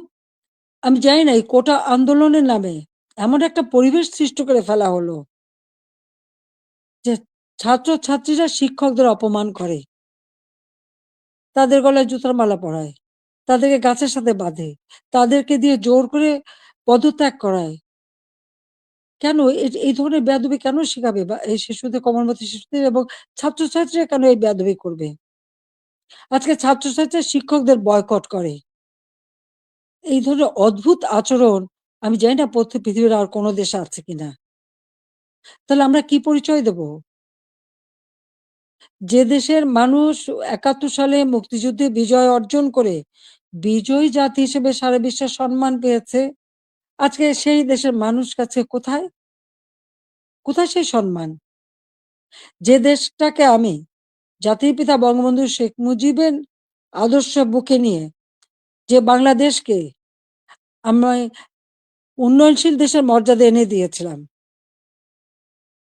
Speaker 1: আমি জানি না এই কোটা আন্দোলনের নামে এমন একটা পরিবেশ সৃষ্টি করে ফেলা হলো যে ছাত্রছাত্রীরা শিক্ষকদের অপমান করে। তাদের গলায় জুতার মালা পরায়। তাদেরকে গাছের সাথে বাঁধে। তাদেরকে দিয়ে জোর করে পদত্যাগ করায়। কেন এই ধরনের বেয়াদবি কেন শিখাবে বা এই শিশুদের কোমলমতি শিশুদের এবং ছাত্রছাত্রীরা কেন এই বেয়াদবি করবে? আজকে ছাত্রছাত্রীরা শিক্ষকদের বয়কট করে। এই ধরনের অদ্ভুত আচরণ আমি জানি না পৃথিবীর আর কোন দেশে আছে কিনা। তাহলে আমরা কি পরিচয় দেব? যে দেশের মানুষ ৭১ সালে মুক্তিযুদ্ধে বিজয় অর্জন করে বিজয়ী জাতি হিসেবে সারা বিশ্বে সম্মান পেয়েছে, আজকে সেই দেশের মানুষ কাছে কোথায়? কোথায় সেই সম্মান? যে দেশটাকে আমি জাতির পিতা বঙ্গবন্ধু শেখ মুজিবের আদর্শ বুকে নিয়ে যে বাংলাদেশকে আমি উন্নয়নশীল দেশের মর্যাদা এনে দিয়েছিলাম।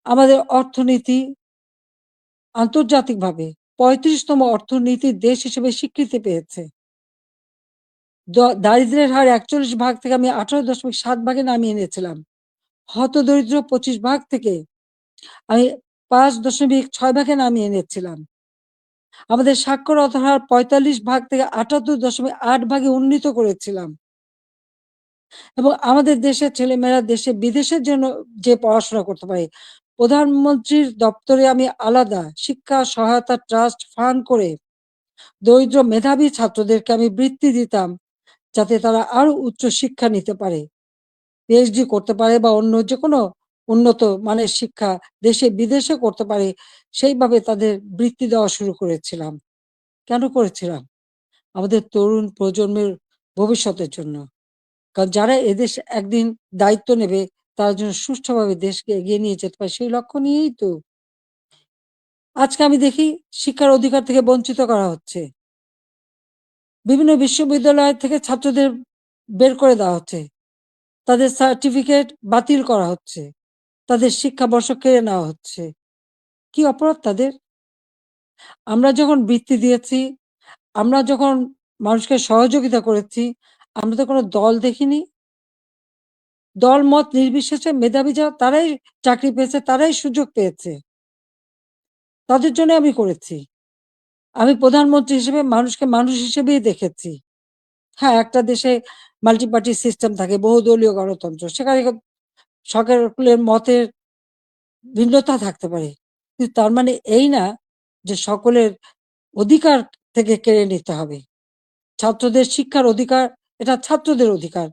Speaker 1: আমাদের অর্থনীতি আন্তর্জাতিকভাবে ৩৫তম অর্থনীতির দেশ হিসেবে স্বীকৃতি পেয়েছে। দারিদ্র্যের হার ৪১ ভাগ থেকে আমি ১৮.৭ ভাগে নামিয়ে এনেছিলাম। হতদরিদ্র ২৫ ভাগ থেকে আমি ৫.৬ ভাগে নামিয়ে এনেছিলাম। আমাদের সাক্ষরতার হার ৪৫ ভাগ থেকে ৭৮.৮ ভাগে উন্নীত করেছিলাম। এবং আমাদের দেশের ছেলেমেয়েরা দেশে বিদেশের জন্য যে পড়াশোনা করতে পারে। প্রধানমন্ত্রীর দপ্তরে আমি আলাদা শিক্ষা সহায়তা ট্রাস্ট ফান্ড করে দরিদ্র মেধাবী ছাত্রদেরকে আমি বৃত্তি দিতাম যাতে তারা আরো উচ্চ শিক্ষা নিতে পারে, পিএইচডি করতে পারে বা অন্য যেকোনো উন্নত মানের শিক্ষা দেশে বিদেশে করতে পারে সেইভাবে তাদের বৃত্তি দেওয়া শুরু করেছিলাম। কেন করেছিলাম? আমাদের তরুণ প্রজন্মের ভবিষ্যতের জন্য। কারণ যারা এদেশ একদিন দায়িত্ব নেবে তারা যেন সুষ্ঠুভাবে দেশকে এগিয়ে নিয়ে যেতে পারে সেই লক্ষ্য নিয়েই তো। আজকে আমি দেখি শিক্ষার অধিকার থেকে বঞ্চিত করা হচ্ছে। বিভিন্ন বিশ্ববিদ্যালয় থেকে ছাত্রদের বের করে দেওয়া হচ্ছে। তাদের সার্টিফিকেট বাতিল করা হচ্ছে। তাদের শিক্ষাবর্ষ কেড়ে নেওয়া হচ্ছে। কি অপরাধ তাদের? আমরা যখন বৃত্তি দিয়েছি, আমরা যখন মানুষকে সহযোগিতা করেছি, আমরা তো কোনো দল দেখিনি। দল মত নির্বিশেষে মেধাবী যারা তারাই চাকরি পেয়েছে, তারাই সুযোগ পেয়েছে। তাদের জন্য আমি করেছি। আমি প্রধানমন্ত্রী হিসেবে মানুষকে মানুষ হিসেবেই দেখেছি। হ্যাঁ, একটা দেশে মাল্টি পার্টি সিস্টেম থাকে, বহুদলীয় গণতন্ত্র। সেখানে সকলের মতের ভিন্নতা থাকতে পারে। কিন্তু তার মানে এই না যে সকলের অধিকার থেকে কেড়ে নিতে হবে। ছাত্রদের শিক্ষার অধিকার এটা ছাত্রদের অধিকার।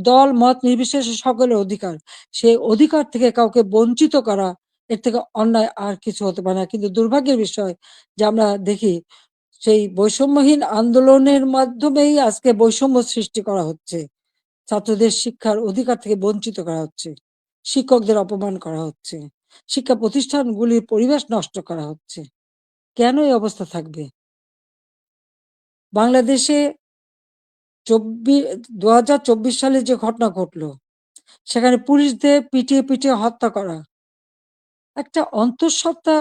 Speaker 1: দল মত নির্বিশেষে সকলের অধিকার। সেই অধিকার থেকে কাউকে বঞ্চিত করা এর থেকে অন্যায় আর কিছু হতে পারে না। কিন্তু দুর্ভাগ্যের বিষয় যে আমরা দেখি সেই বৈষম্যহীন আন্দোলনের মাধ্যমেই আজকে বৈষম্য সৃষ্টি করা হচ্ছে। ছাত্রদের শিক্ষার অধিকার থেকে বঞ্চিত করা হচ্ছে। শিক্ষকদের অপমান করা হচ্ছে। শিক্ষা প্রতিষ্ঠানগুলির পরিবেশ নষ্ট করা হচ্ছে। কেন এই অবস্থা থাকবে? বাংলাদেশে ২০২৪ সালে যে ঘটনা ঘটলো, সেখানে পুলিশদের পিটিয়ে হত্যা করা। একটা অন্তঃসত্ত্বা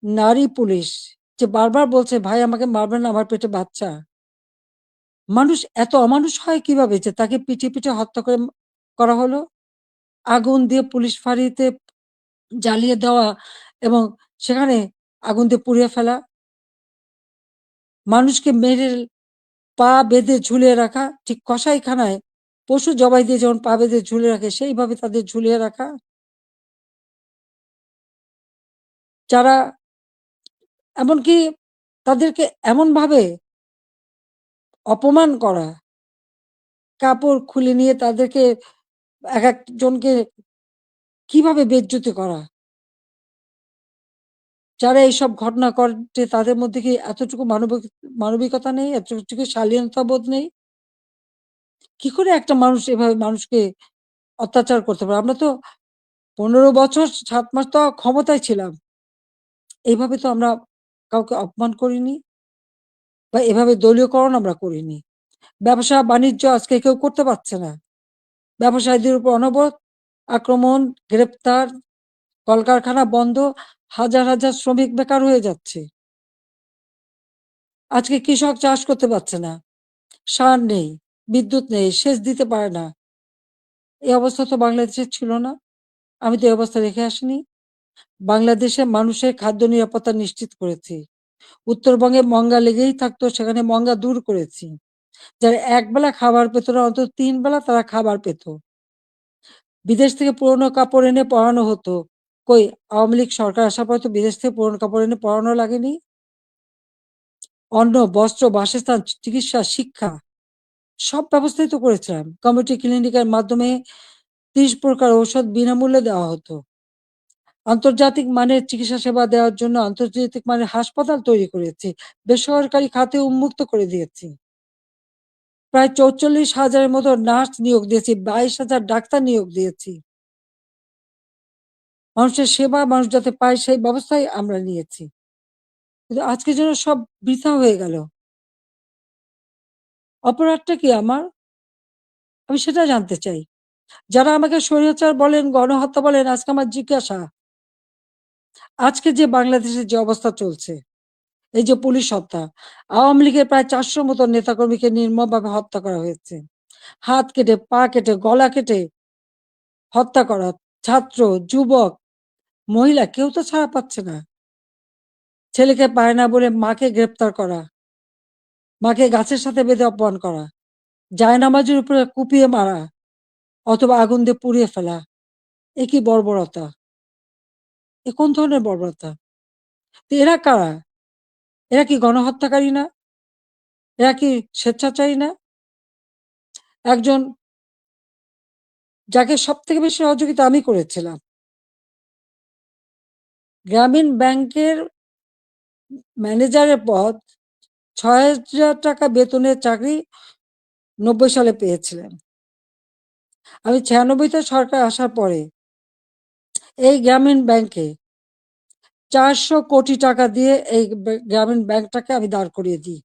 Speaker 1: নারী পুলিশ যে বারবার বলছে, "ভাই আমাকে মারবেন না, আমার পেটে বাচ্চা।" মানুষ এত অমানুষ হয় কিভাবে যে তাকে পিটিয়ে হত্যা করা হলো? আগুন দিয়ে পুলিশ ফাঁড়িতে জ্বালিয়ে দেওয়া এবং সেখানে আগুন দিয়ে পুড়িয়ে ফেলা। মানুষকে মেরে পা বেঁধে ঝুলিয়ে রাখা, ঠিক কসাইখানায় পশু জবাই দিয়ে যেমন পা বেঁধে ঝুলিয়ে রাখে সেইভাবে তাদের ঝুলিয়ে রাখা। যারা এমনকি তাদেরকে এমনভাবে অপমান করা, কাপড় খুলে নিয়ে তাদেরকে একেকজনকে কিভাবে বেইজ্জতি করা। যারা এইসব ঘটনা ঘটে তাদের মধ্যে কি এতটুকু মানবিকতা নেই? এতটুকু শালীনতাবোধ নেই? কি করে একটা মানুষ এভাবে মানুষকে অত্যাচার করতে পারে? আমরা তো ১৫ বছর ৭ মাস তো ক্ষমতায় ছিলাম। এইভাবে তো আমরা কাউকে অপমান করিনি বা এভাবে দলীয়করণ আমরা করিনি। ব্যবসা-বাণিজ্য আজকে কেউ করতে পারছে না। ব্যবসায়ীদের উপর অনবরত আক্রমণ, গ্রেপ্তার, কলকারখানা বন্ধ, হাজার, হাজার শ্রমিক বেকার হয়ে যাচ্ছে। আজকে কৃষক চাষ করতে পারছে না। সার নেই, বিদ্যুৎ নেই, সেচ দিতে পারে না। এই অবস্থা তো বাংলাদেশের ছিল না। আমি তো এই অবস্থা রেখে আসিনি। বাংলাদেশে মানুষের খাদ্য নিরাপত্তা নিশ্চিত করেছি। উত্তরবঙ্গে মঙ্গা লেগেই থাকতো, সেখানে মঙ্গা দূর করেছি। যারা একবেলা খাবার পেত না, অন্তত ৩ বেলা তারা খাবার পেত। বিদেশ থেকে পুরনো কাপড় এনে পরানো হতো। কই আওয়ামী লীগ সরকার আসার পরে তো বিদেশ থেকে পুরনো কাপড় এনে পরানো লাগেনি। অন্ন, বস্ত্র, বাসস্থান, চিকিৎসা, শিক্ষা সব ব্যবস্থাই তো করেছিলাম। কমিউনিটি ক্লিনিকের মাধ্যমে ৩০ প্রকার ঔষধ বিনামূল্যে দেওয়া হতো। আন্তর্জাতিক মানের চিকিৎসা সেবা দেওয়ার জন্য আন্তর্জাতিক মানের হাসপাতাল তৈরি করেছি। বেসরকারি খাতে উন্মুক্ত করে দিয়েছি। প্রায় ৪৪,০০০ এর মতো নার্স নিয়োগ দিয়েছি, ২২,০০০ ডাক্তার নিয়োগ দিয়েছি। মানুষের সেবা মানুষ যাতে পায় সেই ব্যবস্থাই আমরা নিয়েছি। কিন্তু আজকে যেন সব বৃথা হয়ে গেল। অপরাধটা কি আমার? আমি সেটা জানতে চাই। যারা আমাকে স্বৈরাচার বলেন, গণহত্যা বলেন, আজকে আমার জিজ্ঞাসা, আজকে যে বাংলাদেশের যে অবস্থা চলছে, এই যে পুলিশ হত্যা, আওয়ামী লীগের প্রায় ৪০০ মতো নেতাকর্মীকে নির্মমভাবে হত্যা করা হয়েছে। হাত কেটে, পা কেটে, গলা কেটে হত্যা করা। ছাত্র, যুবক, মহিলা কেউ তো ছাড়া পাচ্ছে না। ছেলেকে পায় না বলে মাকে গ্রেপ্তার করা, মাকে গাছের সাথে বেঁধে অপমান করা, জায়নামাজের উপরে কুপিয়ে মারা অথবা আগুন দিয়ে পুড়িয়ে ফেলা। এ কি বর্বরতা? এ কোন ধরনের বর্বরতা? তো এরা কারা? এরা কি গণহত্যাকারী না? এরা কি স্বেচ্ছাচারী না? একজন যাকে সবথেকে বেশি সহযোগিতা আমি করেছিলাম। গ্রামীণ ব্যাংকের ম্যানেজারের পদ, ৳৬,০০০ বেতনের চাকরি ৯০ সালে পেয়েছিলেন। আমি ৯৬ তে সরকার আসার পরে এই গ্রামীণ ব্যাংকে ৪০০ কোটি টাকা দিয়ে এই গ্রামীণ ব্যাংকটাকে আমি দাঁড় করিয়ে দিই।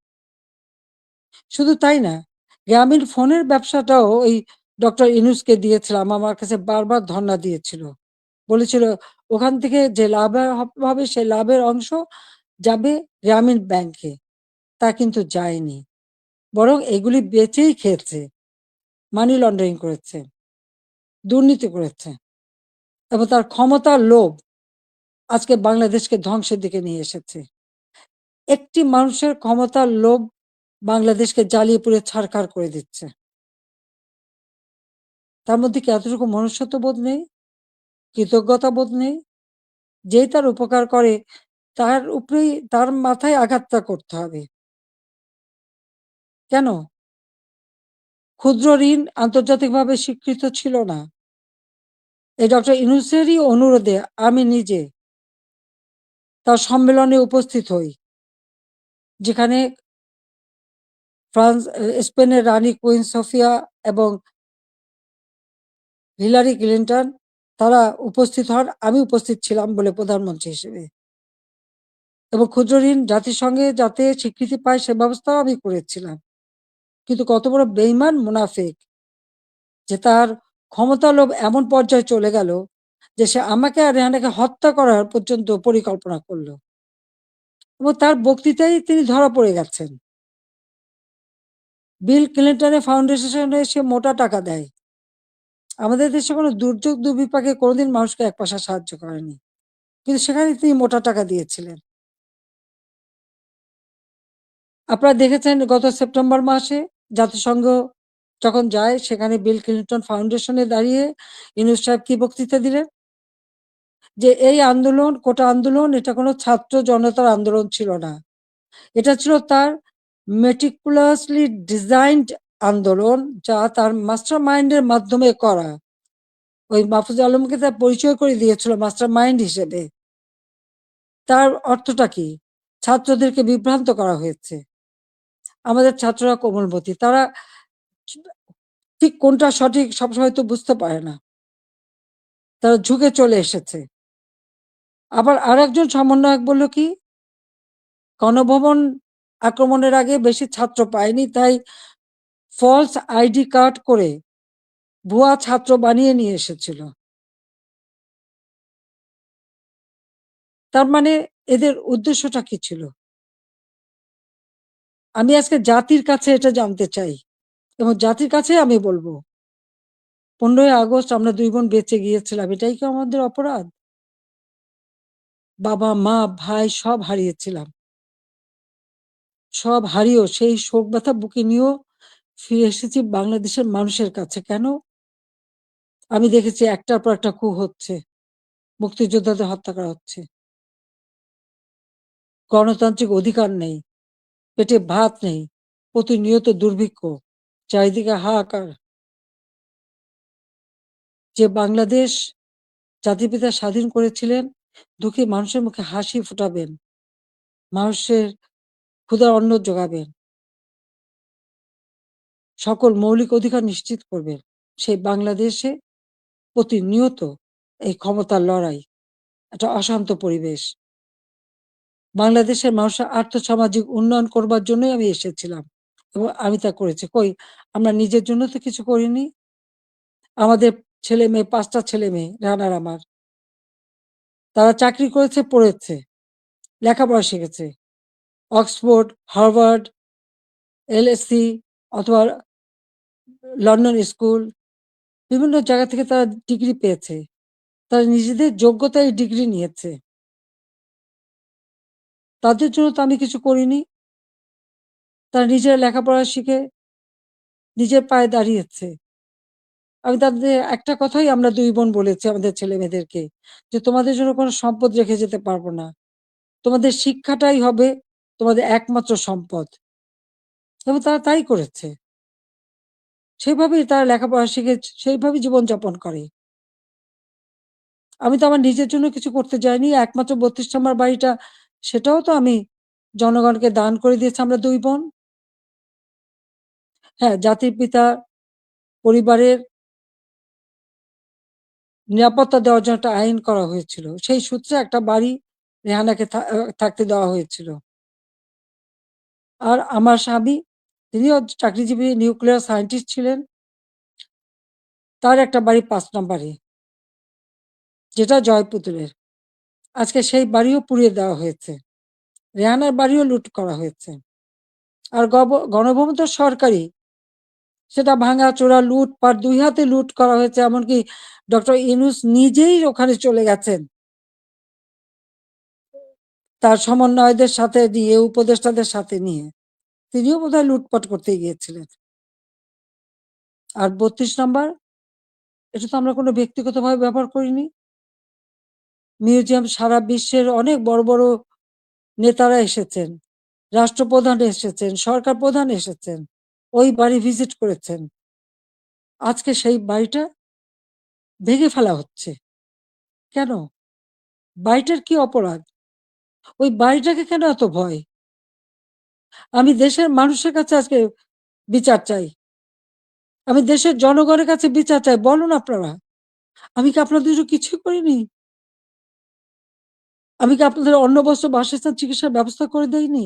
Speaker 1: শুধু তাই না, গ্রামীণ ফোনের ব্যবসাটাও ওই ডক্টর ইউনূসকে দিয়েছিলাম। আমার কাছে বারবার ধর্ণা দিয়েছিল। বলেছিল ওখান থেকে যে লাভ হবে সেই লাভের অংশ যাবে গ্রামীণ ব্যাংকে। তা কিন্তু যায়নি। বরং এগুলি বেচেই খেয়েছে। মানি লন্ডারিং করেছে, দুর্নীতি করেছে এবং তার ক্ষমতার লোভ আজকে বাংলাদেশকে ধ্বংসের দিকে নিয়ে এসেছে। একটি মানুষের ক্ষমতার লোভ বাংলাদেশকে জ্বালিয়ে পুড়িয়ে ছারখার করে দিচ্ছে। তার মধ্যে কি এতটুকু মনুষ্যত্ববোধ নেই? কৃতজ্ঞতা বোধ নেই? যেই তার উপকার করে তার উপরেই তার মাথায় আঘাতটা করতে হবে। কেন? ক্ষুদ্র ঋণ আন্তর্জাতিকভাবে স্বীকৃত ছিল না। এই ডক্টর ইউনূসেরই অনুরোধে আমি নিজে তার সম্মেলনে উপস্থিত হই। যেখানে স্পেনের রানী কুইন সোফিয়া এবং হিলারি ক্লিনটন তারা উপস্থিত হন। আমি উপস্থিত ছিলাম বলে প্রধানমন্ত্রী হিসেবে। এবং ক্ষুদ্র ঋণ জাতিসংঘে যাতে স্বীকৃতি পায় সে ব্যবস্থাও আমি করেছিলাম। কিন্তু কত বড় বেইমান মুনাফিক যে তার ক্ষমতার লোভ এমন পর্যায়ে চলে গেল যে সে আমাকে আর রেহানাকে হত্যা করার পর্যন্ত পরিকল্পনা করল এবং তার বক্তৃতায় তিনি ধরা পড়ে গেছেন। বিল ক্লিনটনের ফাউন্ডেশনে সে মোটা টাকা দেয়। আমাদের দেশে কোনো দুর্যোগ দুর্বিপাকে কোনোদিন মানুষকে এক পয়সা সাহায্য করেনি, কিন্তু সেখানে তিনি মোটা টাকা দিয়েছিলেন। আপনারা দেখেছেন গত সেপ্টেম্বর মাসে জাতিসংঘ যখন যায় সেখানে বিল ক্লিনটন ফাউন্ডেশনে দাঁড়িয়ে ইউনূস সাহেব কি বক্তৃতা দিলেন? যে এই আন্দোলন, কোটা আন্দোলন এটা কোনো ছাত্র জনতার আন্দোলন ছিল না। এটা ছিল তার meticulously designed আন্দোলন, যা তার মাস্টার মাইন্ডের মাধ্যমে করা। ওই মাহফুজ আলমকে তার পরিচয় করে দিয়েছিল মাস্টার মাইন্ড হিসেবে। তার অর্থটা কি? ছাত্রদেরকে বিভ্রান্ত করা হয়েছে। আমাদের ছাত্ররা কোমলমতি। তারা ঠিক কোনটা সঠিক সবসময় তো বুঝতে পারে না। তারা ঝুঁকে চলে এসেছে। আবার আরেকজন সমন্বয়ক বলল কি, গণভবন আক্রমণের আগে বেশি ছাত্র পায়নি, তাই ফলস আইডি কার্ড করে ভুয়া ছাত্র বানিয়ে নিয়ে এসেছিল। তার মানে এদের উদ্দেশ্যটা কি ছিল? আমি আজকে জাতির কাছে এটা জানতে চাই এবং জাতির কাছে আমি বলবো, 15ই আগস্ট আমরা 2 বোন বেঁচে গিয়েছিলাম। এটাই কি আমাদের অপরাধ? বাবা, মা, ভাই সব হারিয়েছিলাম। সব হারিয়েও সেই শোক ব্যথা বুকে নিয়েও ফিরে এসেছি বাংলাদেশের মানুষের কাছে। কেন? আমি দেখেছি একটার পর একটা কূ হচ্ছে। মুক্তিযোদ্ধাদের হত্যা করা হচ্ছে। গণতান্ত্রিক অধিকার নেই। পেটে ভাত নেই। প্রতিনিয়ত দুর্ভিক্ষ। চারিদিকে হাহাকার। যে বাংলাদেশ জাতির পিতা স্বাধীন করেছিলেন, দুঃখী মানুষের মুখে হাসি ফোটাবেন। মানুষের ক্ষুধার অন্ন যোগাবেন। সকল মৌলিক অধিকার নিশ্চিত করবেন। সেই বাংলাদেশে প্রতিনিয়ত এই ক্ষমতার লড়াই, একটা অশান্ত পরিবেশ। বাংলাদেশের মানুষের আর্থসামাজিক উন্নয়ন করবার জন্যই আমি এসেছিলাম এবং আমি তা করেছি। কই আমরা নিজের জন্য তো কিছু করিনি। আমাদের ছেলে-মেয়ে ৫ টা ছেলে-মেয়ে রানার আমার। তারা চাকরি করেছে, পড়েছে, লেখাপড়া শিখেছে। অক্সফোর্ড, হার্ভার্ড, এলএসসি অথবা লন্ডন স্কুল, বিভিন্ন জায়গা থেকে তারা ডিগ্রি পেয়েছে। তারা নিজেদের যোগ্যতায় ডিগ্রি নিয়েছে। তাদের জন্য তো আমি কিছু করিনি। তারা নিজেরা লেখাপড়া শিখে নিজের পায়ে দাঁড়িয়েছে। আমি তাদের একটা কথাই আমরা ২ বোন বলেছি আমাদের ছেলেমেয়েদেরকে যে, "তোমাদের জন্য কোনো সম্পদ রেখে যেতে পারব না। তোমাদের শিক্ষাটাই হবে তোমাদের একমাত্র সম্পদ।" এবং তারা তাই করেছে। সেভাবেই তারা লেখাপড়া শিখে সেইভাবেই জীবনযাপন করে। আমি তো আমার নিজের জন্য কিছু করতে যাইনি। একমাত্র ৩২ নম্বর বাড়িটা, সেটাও তো আমি জনগণকে দান করে দিয়েছি আমরা ২ বোন। হ্যাঁ, জাতির পিতা পরিবারের নিরাপত্তা দেওয়ার জন্য একটা আইন করা হয়েছিল। সেই সূত্রে একটা বাড়ি রেহানাকে থাকতে দেওয়া হয়েছিল। আর আমার স্বামী, তিনিও চাকরিজীবী নিউক্লিয়ার সায়েন্টিস্ট ছিলেন। তার একটা বাড়ি ৫ নম্বরে, যেটা জয়পুতুলের। আজকে সেই বাড়িও পুড়িয়ে দেওয়া হয়েছে। রেহানার বাড়িও লুট করা হয়েছে। আর গণভবন তো সরকারি। সেটা ভাঙাচোরা, লুটপাট ২ হাতে লুট করা হয়েছে। এমনকি ডক্টর ইউনূস নিজেই ওখানে চলে গেছেন। তার সমন্বয়কদের সাথে নিয়ে, উপদেষ্টাদের সাথে নিয়ে। তিনিও বোধহয় লুটপাট করতে গিয়েছিলেন। আর ৩২ নাম্বার, এটা তো আমরা কোনো ব্যক্তিগতভাবে ব্যবহার করিনি। মিউজিয়াম সারা বিশ্বের অনেক বড়, বড় নেতারা এসেছেন। রাষ্ট্রপ্রধান এসেছেন, সরকার প্রধান এসেছেন। ওই বাড়ি ভিজিট করেছেন। আজকে সেই বাড়িটা ভেঙে ফেলা হচ্ছে। কেন? বাড়িটার কি অপরাধ? ওই বাড়িটাকে কেন এত ভয়? আমি দেশের মানুষের কাছে আজকে বিচার চাই। আমি দেশের জনগণের কাছে বিচার চাই। বলুন আপনারা। আমি কি আপনাদের জন্য কিছুই করিনি? আমি কি আপনাদের অন্ন, বস্ত্র, বাসস্থান, চিকিৎসার ব্যবস্থা করে দেইনি?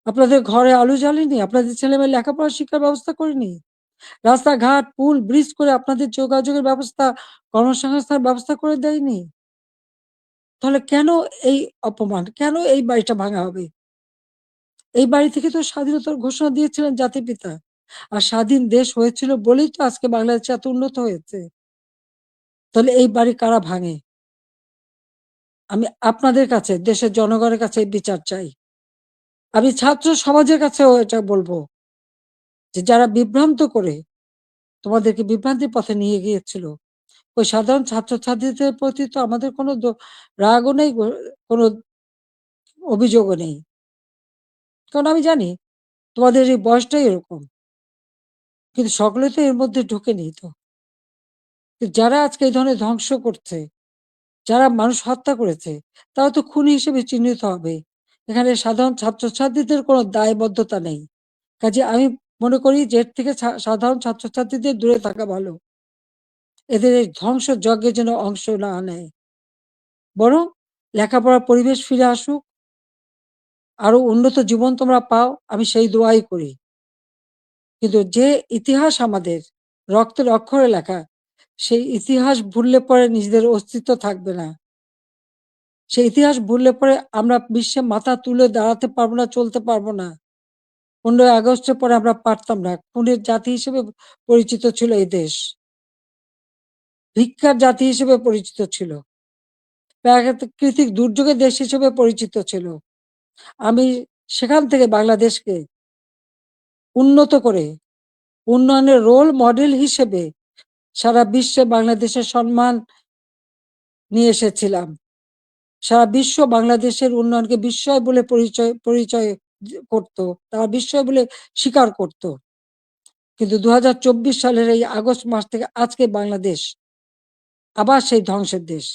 Speaker 1: আপনাদের ঘরে আলো জ্বালিনি? আপনাদের ছেলেমেয়ের লেখাপড়া শিক্ষার ব্যবস্থা করিনি? রাস্তাঘাট, পুল, ব্রিজ করে আপনাদের যোগাযোগের ব্যবস্থা, কর্মসংস্থানের ব্যবস্থা করে দেয়নি? তাহলে কেন এই অপমান? কেন এই বাড়িটা ভাঙা হবে? এই বাড়ি থেকে তো স্বাধীনতার ঘোষণা দিয়েছিলেন জাতির পিতা। আর স্বাধীন দেশ হয়েছিল বলেই তো আজকে বাংলাদেশ এত উন্নত হয়েছে। তাহলে এই বাড়ি কারা ভাঙে? আমি আপনাদের কাছে, দেশের জনগণের কাছে বিচার চাই। আমি ছাত্র সমাজের কাছেও এটা বলব যে, যারা বিভ্রান্ত করে তোমাদেরকে বিভ্রান্তির পথে নিয়ে গিয়েছিল, ওই সাধারণ ছাত্রছাত্রীদের প্রতি তো আমাদের কোনো রাগও নেই, কোনো অভিযোগও নেই। কারণ আমি জানি তোমাদের এই বয়সটাই এরকম। কিন্তু সকলে তো এর মধ্যে ঢোকেনি তো। যারা আজকে এই ধরনের ধ্বংস করছে, যারা মানুষ হত্যা করেছে, তারা তো খুনি হিসেবে চিহ্নিত হবে। এখানে সাধারণ ছাত্রছাত্রীদের কোনো দায়বদ্ধতা নেই। কাজেই আমি মনে করি যে এর থেকে সাধারণ ছাত্রছাত্রীদের দূরে থাকা ভালো। এদের এই ধ্বংসযজ্ঞে যেন অংশ না নেয়। বরং লেখাপড়ার পরিবেশ ফিরে আসুক, আরো উন্নত জীবন তোমরা পাও, আমি সেই দোয়াই করি। কিন্তু যে ইতিহাস আমাদের রক্তের অক্ষরে লেখা, সেই ইতিহাস ভুললে পরে নিজেদের অস্তিত্ব থাকবে না। সেই ইতিহাস ভুললে পরে আমরা বিশ্বে মাথা তুলে দাঁড়াতে পারবো না, চলতে পারবো না। 15ই আগস্টের পরে আমরা পারতাম না। খুনের জাতি হিসেবে পরিচিত ছিল এই দেশ। ভিক্ষার জাতি হিসেবে পরিচিত ছিল। প্রাকৃতিক দুর্যোগের দেশ হিসেবে পরিচিত ছিল। আমি সেখান থেকে বাংলাদেশকে উন্নত করে উন্নয়নের রোল মডেল হিসেবে সারা বিশ্বে বাংলাদেশের সম্মান নিয়ে এসেছিলাম। সারা বিশ্ব বাংলাদেশের উন্নয়নকে বিস্ময় বলে পরিচয় করত, তারা বিস্ময় বলে স্বীকার করত। কিন্তু 2024 সালের এই আগস্ট মাস থেকে আজকে বাংলাদেশ আবার সেই ধ্বংসের দেশ।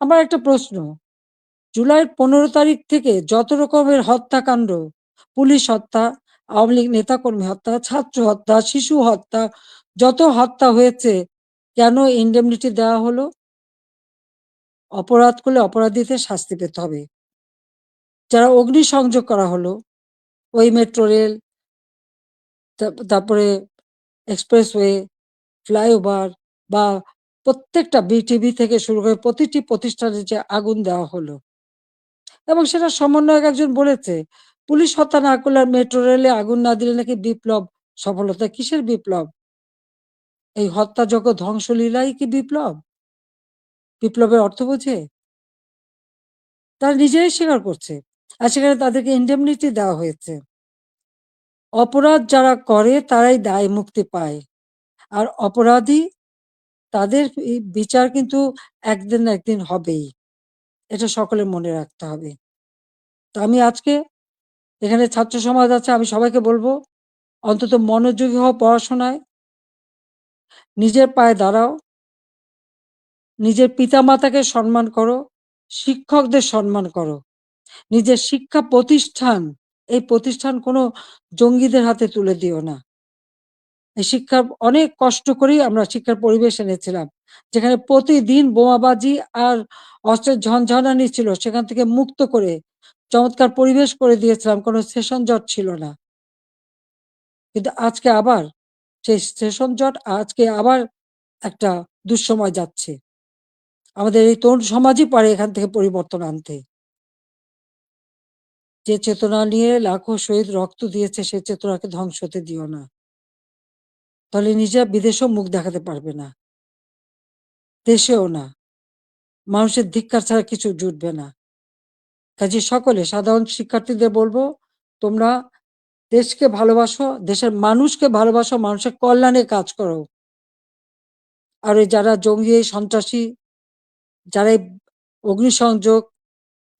Speaker 1: আমার একটা প্রশ্ন, জুলাইয়ের 15 তারিখ থেকে যত রকমের হত্যাকাণ্ড, পুলিশ হত্যা, আওয়ামী লীগ নেতাকর্মী হত্যা, ছাত্র হত্যা, শিশু হত্যা, যত হত্যা হয়েছে, কেন ইন্ডেমনিটি দেওয়া হলো? অপরাধ করলে অপরাধীদের শাস্তি পেতে হবে। যারা অগ্নিসংযোগ করা হলো, ওই মেট্রো রেল, তারপরে এক্সপ্রেসওয়ে, ফ্লাইওভার বা প্রত্যেকটা বিটিভি থেকে শুরু করে প্রতিটি প্রতিষ্ঠানে যে আগুন দেওয়া হলো, এবং সেটা সমন্বয়ক একজন বলেছে, পুলিশ হত্যা না করলে আর মেট্রো রেলে আগুন না দিলে নাকি বিপ্লব সফলতা। কিসের বিপ্লব? এই হত্যাযজ্ঞ ধ্বংসলীলাই কি বিপ্লব? বিপ্লবের অর্থ বোঝে? তারা নিজেরাই স্বীকার করছে। আর সেখানে তাদেরকে ইন্ডেমনিটি দেওয়া হয়েছে। অপরাধ যারা করে তারাই দায় মুক্তি পায়, আর অপরাধী তাদের বিচার কিন্তু একদিন না একদিন হবেই। এটা সকলের মনে রাখতে হবে। তো আমি আজকে এখানে ছাত্র সমাজ আছে, আমি সবাইকে বলবো অন্তত মনোযোগী হও পড়াশোনায়, নিজের পায়ে দাঁড়াও, নিজের পিতামাতাকে সম্মান করো, শিক্ষকদের সম্মান করো, নিজের শিক্ষা প্রতিষ্ঠান, এই প্রতিষ্ঠান কোনো জঙ্গিদের হাতে তুলে দিও না। এই শিক্ষার অনেক কষ্ট করেই আমরা শিক্ষার পরিবেশ এনেছিলাম, যেখানে প্রতিদিন বোমাবাজি আর অস্ত্রের ঝনঝনানি ছিল, সেখান থেকে মুক্ত করে চমৎকার পরিবেশ করে দিয়েছিলাম, কোনো সেশন জট ছিল না। কিন্তু আজকে আবার সেই সেশন জট, আজকে আবার একটা দুঃসময় যাচ্ছে। আমাদের এই তরুণ সমাজই পারে এখান থেকে পরিবর্তন আনতে। যে চেতনা নিয়ে লাখো শহীদ রক্ত দিয়েছে, সে চেতনাকে ধ্বংস হতে দিও না। তাহলে নিজেরা বিদেশেও মুখ দেখাতে পারবে না, দেশেও না। মানুষের ধিক্কার ছাড়া কিছু জুটবে না। কাজে সকলে সাধারণ শিক্ষার্থীদের বলবো, তোমরা দেশকে ভালোবাসো, দেশের মানুষকে ভালোবাসো, মানুষের কল্যাণে কাজ করো। আর ওই যারা জঙ্গি, সন্ত্রাসী, যারা এই অগ্নিসংযোগ,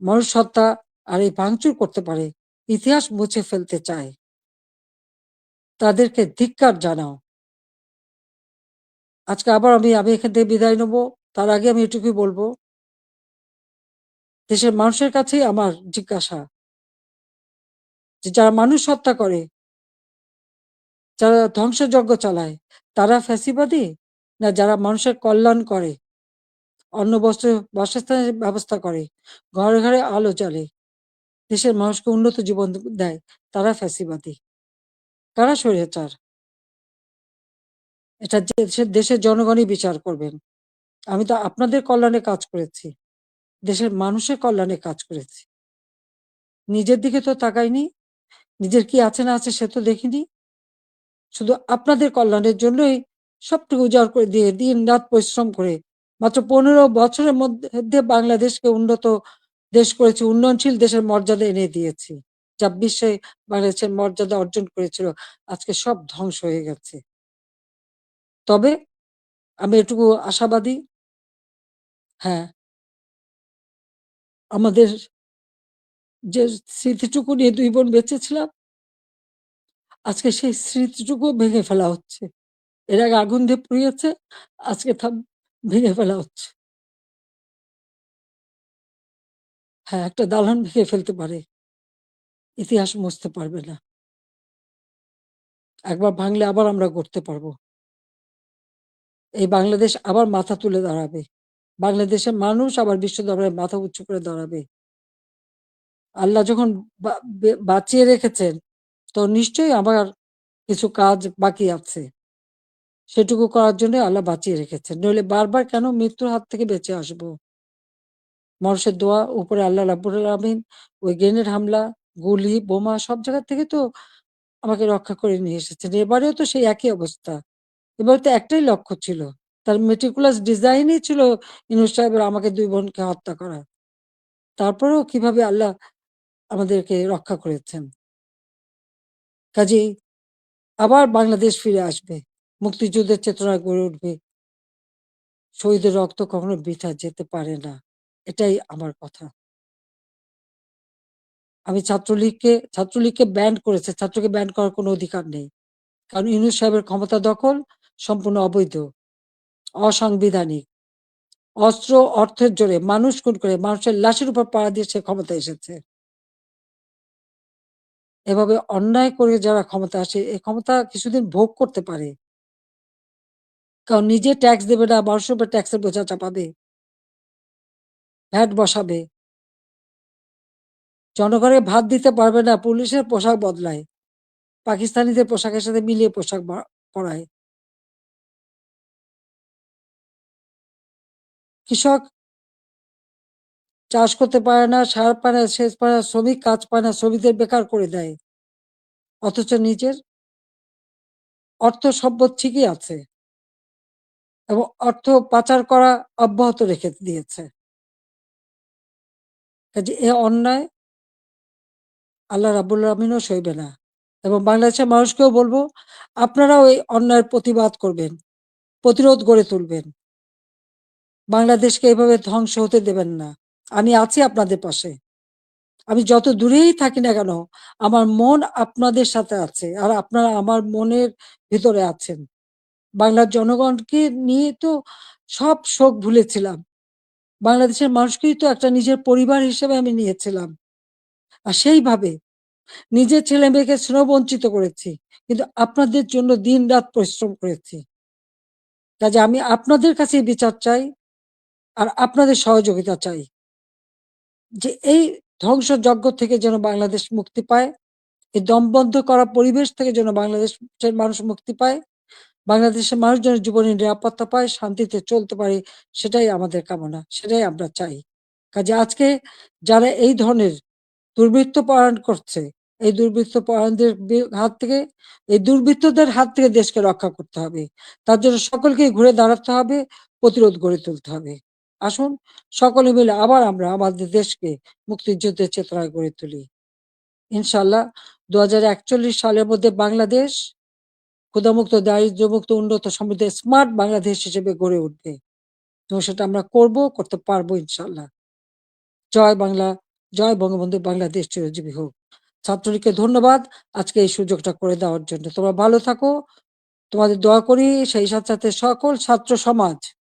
Speaker 1: মানুষ হত্যা আর এই ভাঙচুর করতে পারে, ইতিহাস মুছে ফেলতে চায়, তাদেরকে ধিক্কার জানাও। আজকে আবার আমি আমি এখান থেকে বিদায় নেব। তার আগে আমি এটুকুই বলবো, দেশের মানুষের কাছেই আমার জিজ্ঞাসা, যে যারা মানুষ হত্যা করে, যারা ধ্বংসযজ্ঞ চালায়, তারা ফ্যাসিবাদী, না যারা মানুষের কল্যাণ করে, অন্ন বস্ত্র বাসস্থানের ব্যবস্থা করে, ঘরে ঘরে আলো জ্বালে, দেশের মানুষকে উন্নত জীবন দেয়, তারা ফ্যাসিবাদী? কারা স্বৈরাচার? এটা দেশের জনগণই বিচার করবেন। আমি তো আপনাদের কল্যাণে কাজ করেছি, দেশের মানুষের কল্যাণে কাজ করেছি। নিজের দিকে তো তাকাইনি, নিজের কি আছে না আছে সে তো দেখিনি। শুধু আপনাদের কল্যাণের জন্যই সবটুকু উজাড় করে দিয়ে দিন রাত পরিশ্রম করে মাত্র 15 বছরের মধ্যে বাংলাদেশকে উন্নত দেশ করেছি, উন্নয়নশীল দেশের মর্যাদা এনে দিয়েছি। যা বিশ্বে বাংলাদেশের মর্যাদা অর্জন করেছিল, আজকে সব ধ্বংস হয়ে গেছে। তবে আমি এটুকু আশাবাদী, হ্যাঁ, আমাদের যে স্মৃতিটুকু নিয়ে দুই বোন বেঁচে ছিলাম, আজকে সেই স্মৃতিটুকু ভেঙে ফেলা হচ্ছে। এর আগে আগুন দিয়ে পুড়িয়েছে, আজকে তা ভেঙে ফেলা হচ্ছে। হ্যাঁ, একটা দালান ভেঙে ফেলতে পারে, ইতিহাস মুছতে পারবে না। একবার ভাঙলে আবার আমরা গড়তে পারবো। এই বাংলাদেশ আবার মাথা তুলে দাঁড়াবে। বাংলাদেশের মানুষ আবার বিশ্ব দরবারে মাথা উঁচু করে দাঁড়াবে। আল্লাহ যখন বাঁচিয়ে রেখেছেন, তো নিশ্চয়ই আমার কিছু কাজ বাকি আছে। সেটুকু করার জন্য আল্লাহ বাঁচিয়ে রেখেছেন। নইলে বারবার কেন মৃত্যুর হাত থেকে বেঁচে আসবো? মানুষের দোয়া, উপরে আল্লাহ রাব্বুল আলামিন ওই গ্রেনেড হামলা, গুলি, বোমা সব জায়গা থেকে তো আমাকে রক্ষা করে নিয়ে এসেছেন। এবারেও তো সেই একই অবস্থা। এবার তো একটাই লক্ষ্য ছিল। তার meticulous ডিজাইনই ছিল ইউনূস সাহেবের আমাকে ২ বোনকে হত্যা করা। তারপরেও কিভাবে আল্লাহ আমাদেরকে রক্ষা করেছেন। কাজেই আবার বাংলাদেশ ফিরে আসবে। মুক্তিযুদ্ধের চেতনা গড়ে উঠবে। শহীদের রক্ত কখনো বৃথা যেতে পারে না। এটাই আমার কথা। আমি ছাত্রলীগকে ব্যান্ড করেছে। ছাত্রকে ব্যান্ড করার কোনো অধিকার নেই। কারণ ইউনূস সাহেবের ক্ষমতা দখল সম্পূর্ণ অবৈধ, অসাংবিধানিক। অস্ত্র, অর্থের জোরে মানুষ খুন করে মানুষের লাশের উপর পাড়া দিয়ে সে ক্ষমতায় এসেছে। এভাবে অন্যায় করে যারা ক্ষমতায় আসে, এই ক্ষমতা কিছুদিন ভোগ করতে পারে। কারণ নিজে ট্যাক্স দেবে না, মানুষের উপর ট্যাক্সের বোঝা চাপাবে, ভ্যাট বসাবে। জনগণের ভাত দিতে পারবে না, পুলিশের পোশাক বদলায়। পাকিস্তানিদের পোশাকের সাথে মিলিয়ে পোশাক পরায়। কৃষক চাষ করতে পারে না, সার পায় না, সেচ পায় না, শ্রমিক কাজ পায় না, শ্রমিকদের বেকার করে দেয়। অথচ নিজের অর্থ সম্পদ ঠিকই আছে এবং অর্থ পাচার করা অব্যাহত রেখে দিয়েছে। কাজে এ অন্যায় আল্লাহ রাব্বুল আলামিনও সইবে না। এবং বাংলাদেশের মানুষকেও বলবো, আপনারাও এই অন্যায়ের প্রতিবাদ করবেন, প্রতিরোধ গড়ে তুলবেন। বাংলাদেশকে এভাবে ধ্বংস হতে দেবেন না। আমি আছি আপনাদের পাশে। আমি যত দূরেই থাকি না কেন, আমার মন আপনাদের সাথে আছে। আর আপনারা আমার মনের ভিতরে আছেন। বাংলার জনগণকে নিয়ে তো সব শোক ভুলেছিলাম। বাংলাদেশের মানুষকেই তো একটা নিজের পরিবার হিসেবে আমি নিয়েছিলাম। আর সেইভাবে নিজের ছেলে-মেয়েকে স্নেহবঞ্চিত করেছি। কিন্তু আপনাদের জন্য দিন-রাত পরিশ্রম করেছি। কাজে আমি আপনাদের কাছেই বিচার চাই, আর আপনাদের সহযোগিতা চাই। যে এই ধ্বংসযজ্ঞ থেকে যেন বাংলাদেশ মুক্তি পায়, এই দমবন্ধ করা পরিবেশ থেকে যেন বাংলাদেশের মানুষ মুক্তি পায়, বাংলাদেশের মানুষ যেন জীবনের নিরাপত্তা পায়, শান্তিতে চলতে পারে, সেটাই আমাদের কামনা, সেটাই আমরা চাই। কাজে আজকে যারা এই ধরনের দুর্বৃত্ত পরায়ণ করছে, এই দুর্বৃত্ত পরায়ণদের হাত থেকে, এই দুর্বৃত্তদের হাত থেকে দেশকে রক্ষা করতে হবে। তার জন্য সকলকেই ঘুরে দাঁড়াতে হবে, প্রতিরোধ গড়ে তুলতে হবে। আসুন সকলে মিলে আবার আমরা আমাদের দেশকে মুক্তিযুদ্ধের চেতনায় গড়ে তুলি। ইনশাআল্লাহ ২০৪১ সালের মধ্যে বাংলাদেশ ক্ষুধামুক্ত, দারিদ্র্যমুক্ত, উন্নত, সমৃদ্ধ, স্মার্ট বাংলাদেশ হিসেবে গড়ে উঠবে। এবং সেটা আমরা করতে পারবো ইনশাআল্লাহ। জয় বাংলা, জয় বঙ্গবন্ধু, বাংলাদেশ চিরজীবী হোক। ছাত্রলীগকে ধন্যবাদ আজকে এই সুযোগটা করে দেওয়ার জন্য। তোমরা ভালো থাকো। তোমাদের দোয়া করি, সেই সাথে, সাথে সকল ছাত্র সমাজ,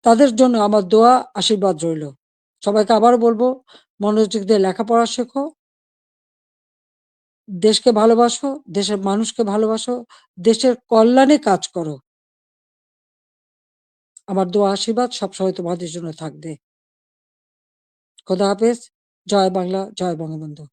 Speaker 1: তাদের জন্য আমার দোয়া, আশীর্বাদ রইল। সবাইকে আবারও বলবো, মনোযোগ দিয়ে লেখাপড়া শেখো, দেশকে ভালোবাসো, দেশের মানুষকে ভালোবাসো, দেশের কল্যাণে কাজ করো। আমার দোয়া আশীর্বাদ সবসময় তোমাদের জন্য থাকবে। খোদা হাফেজ। জয় বাংলা, জয় বঙ্গবন্ধু।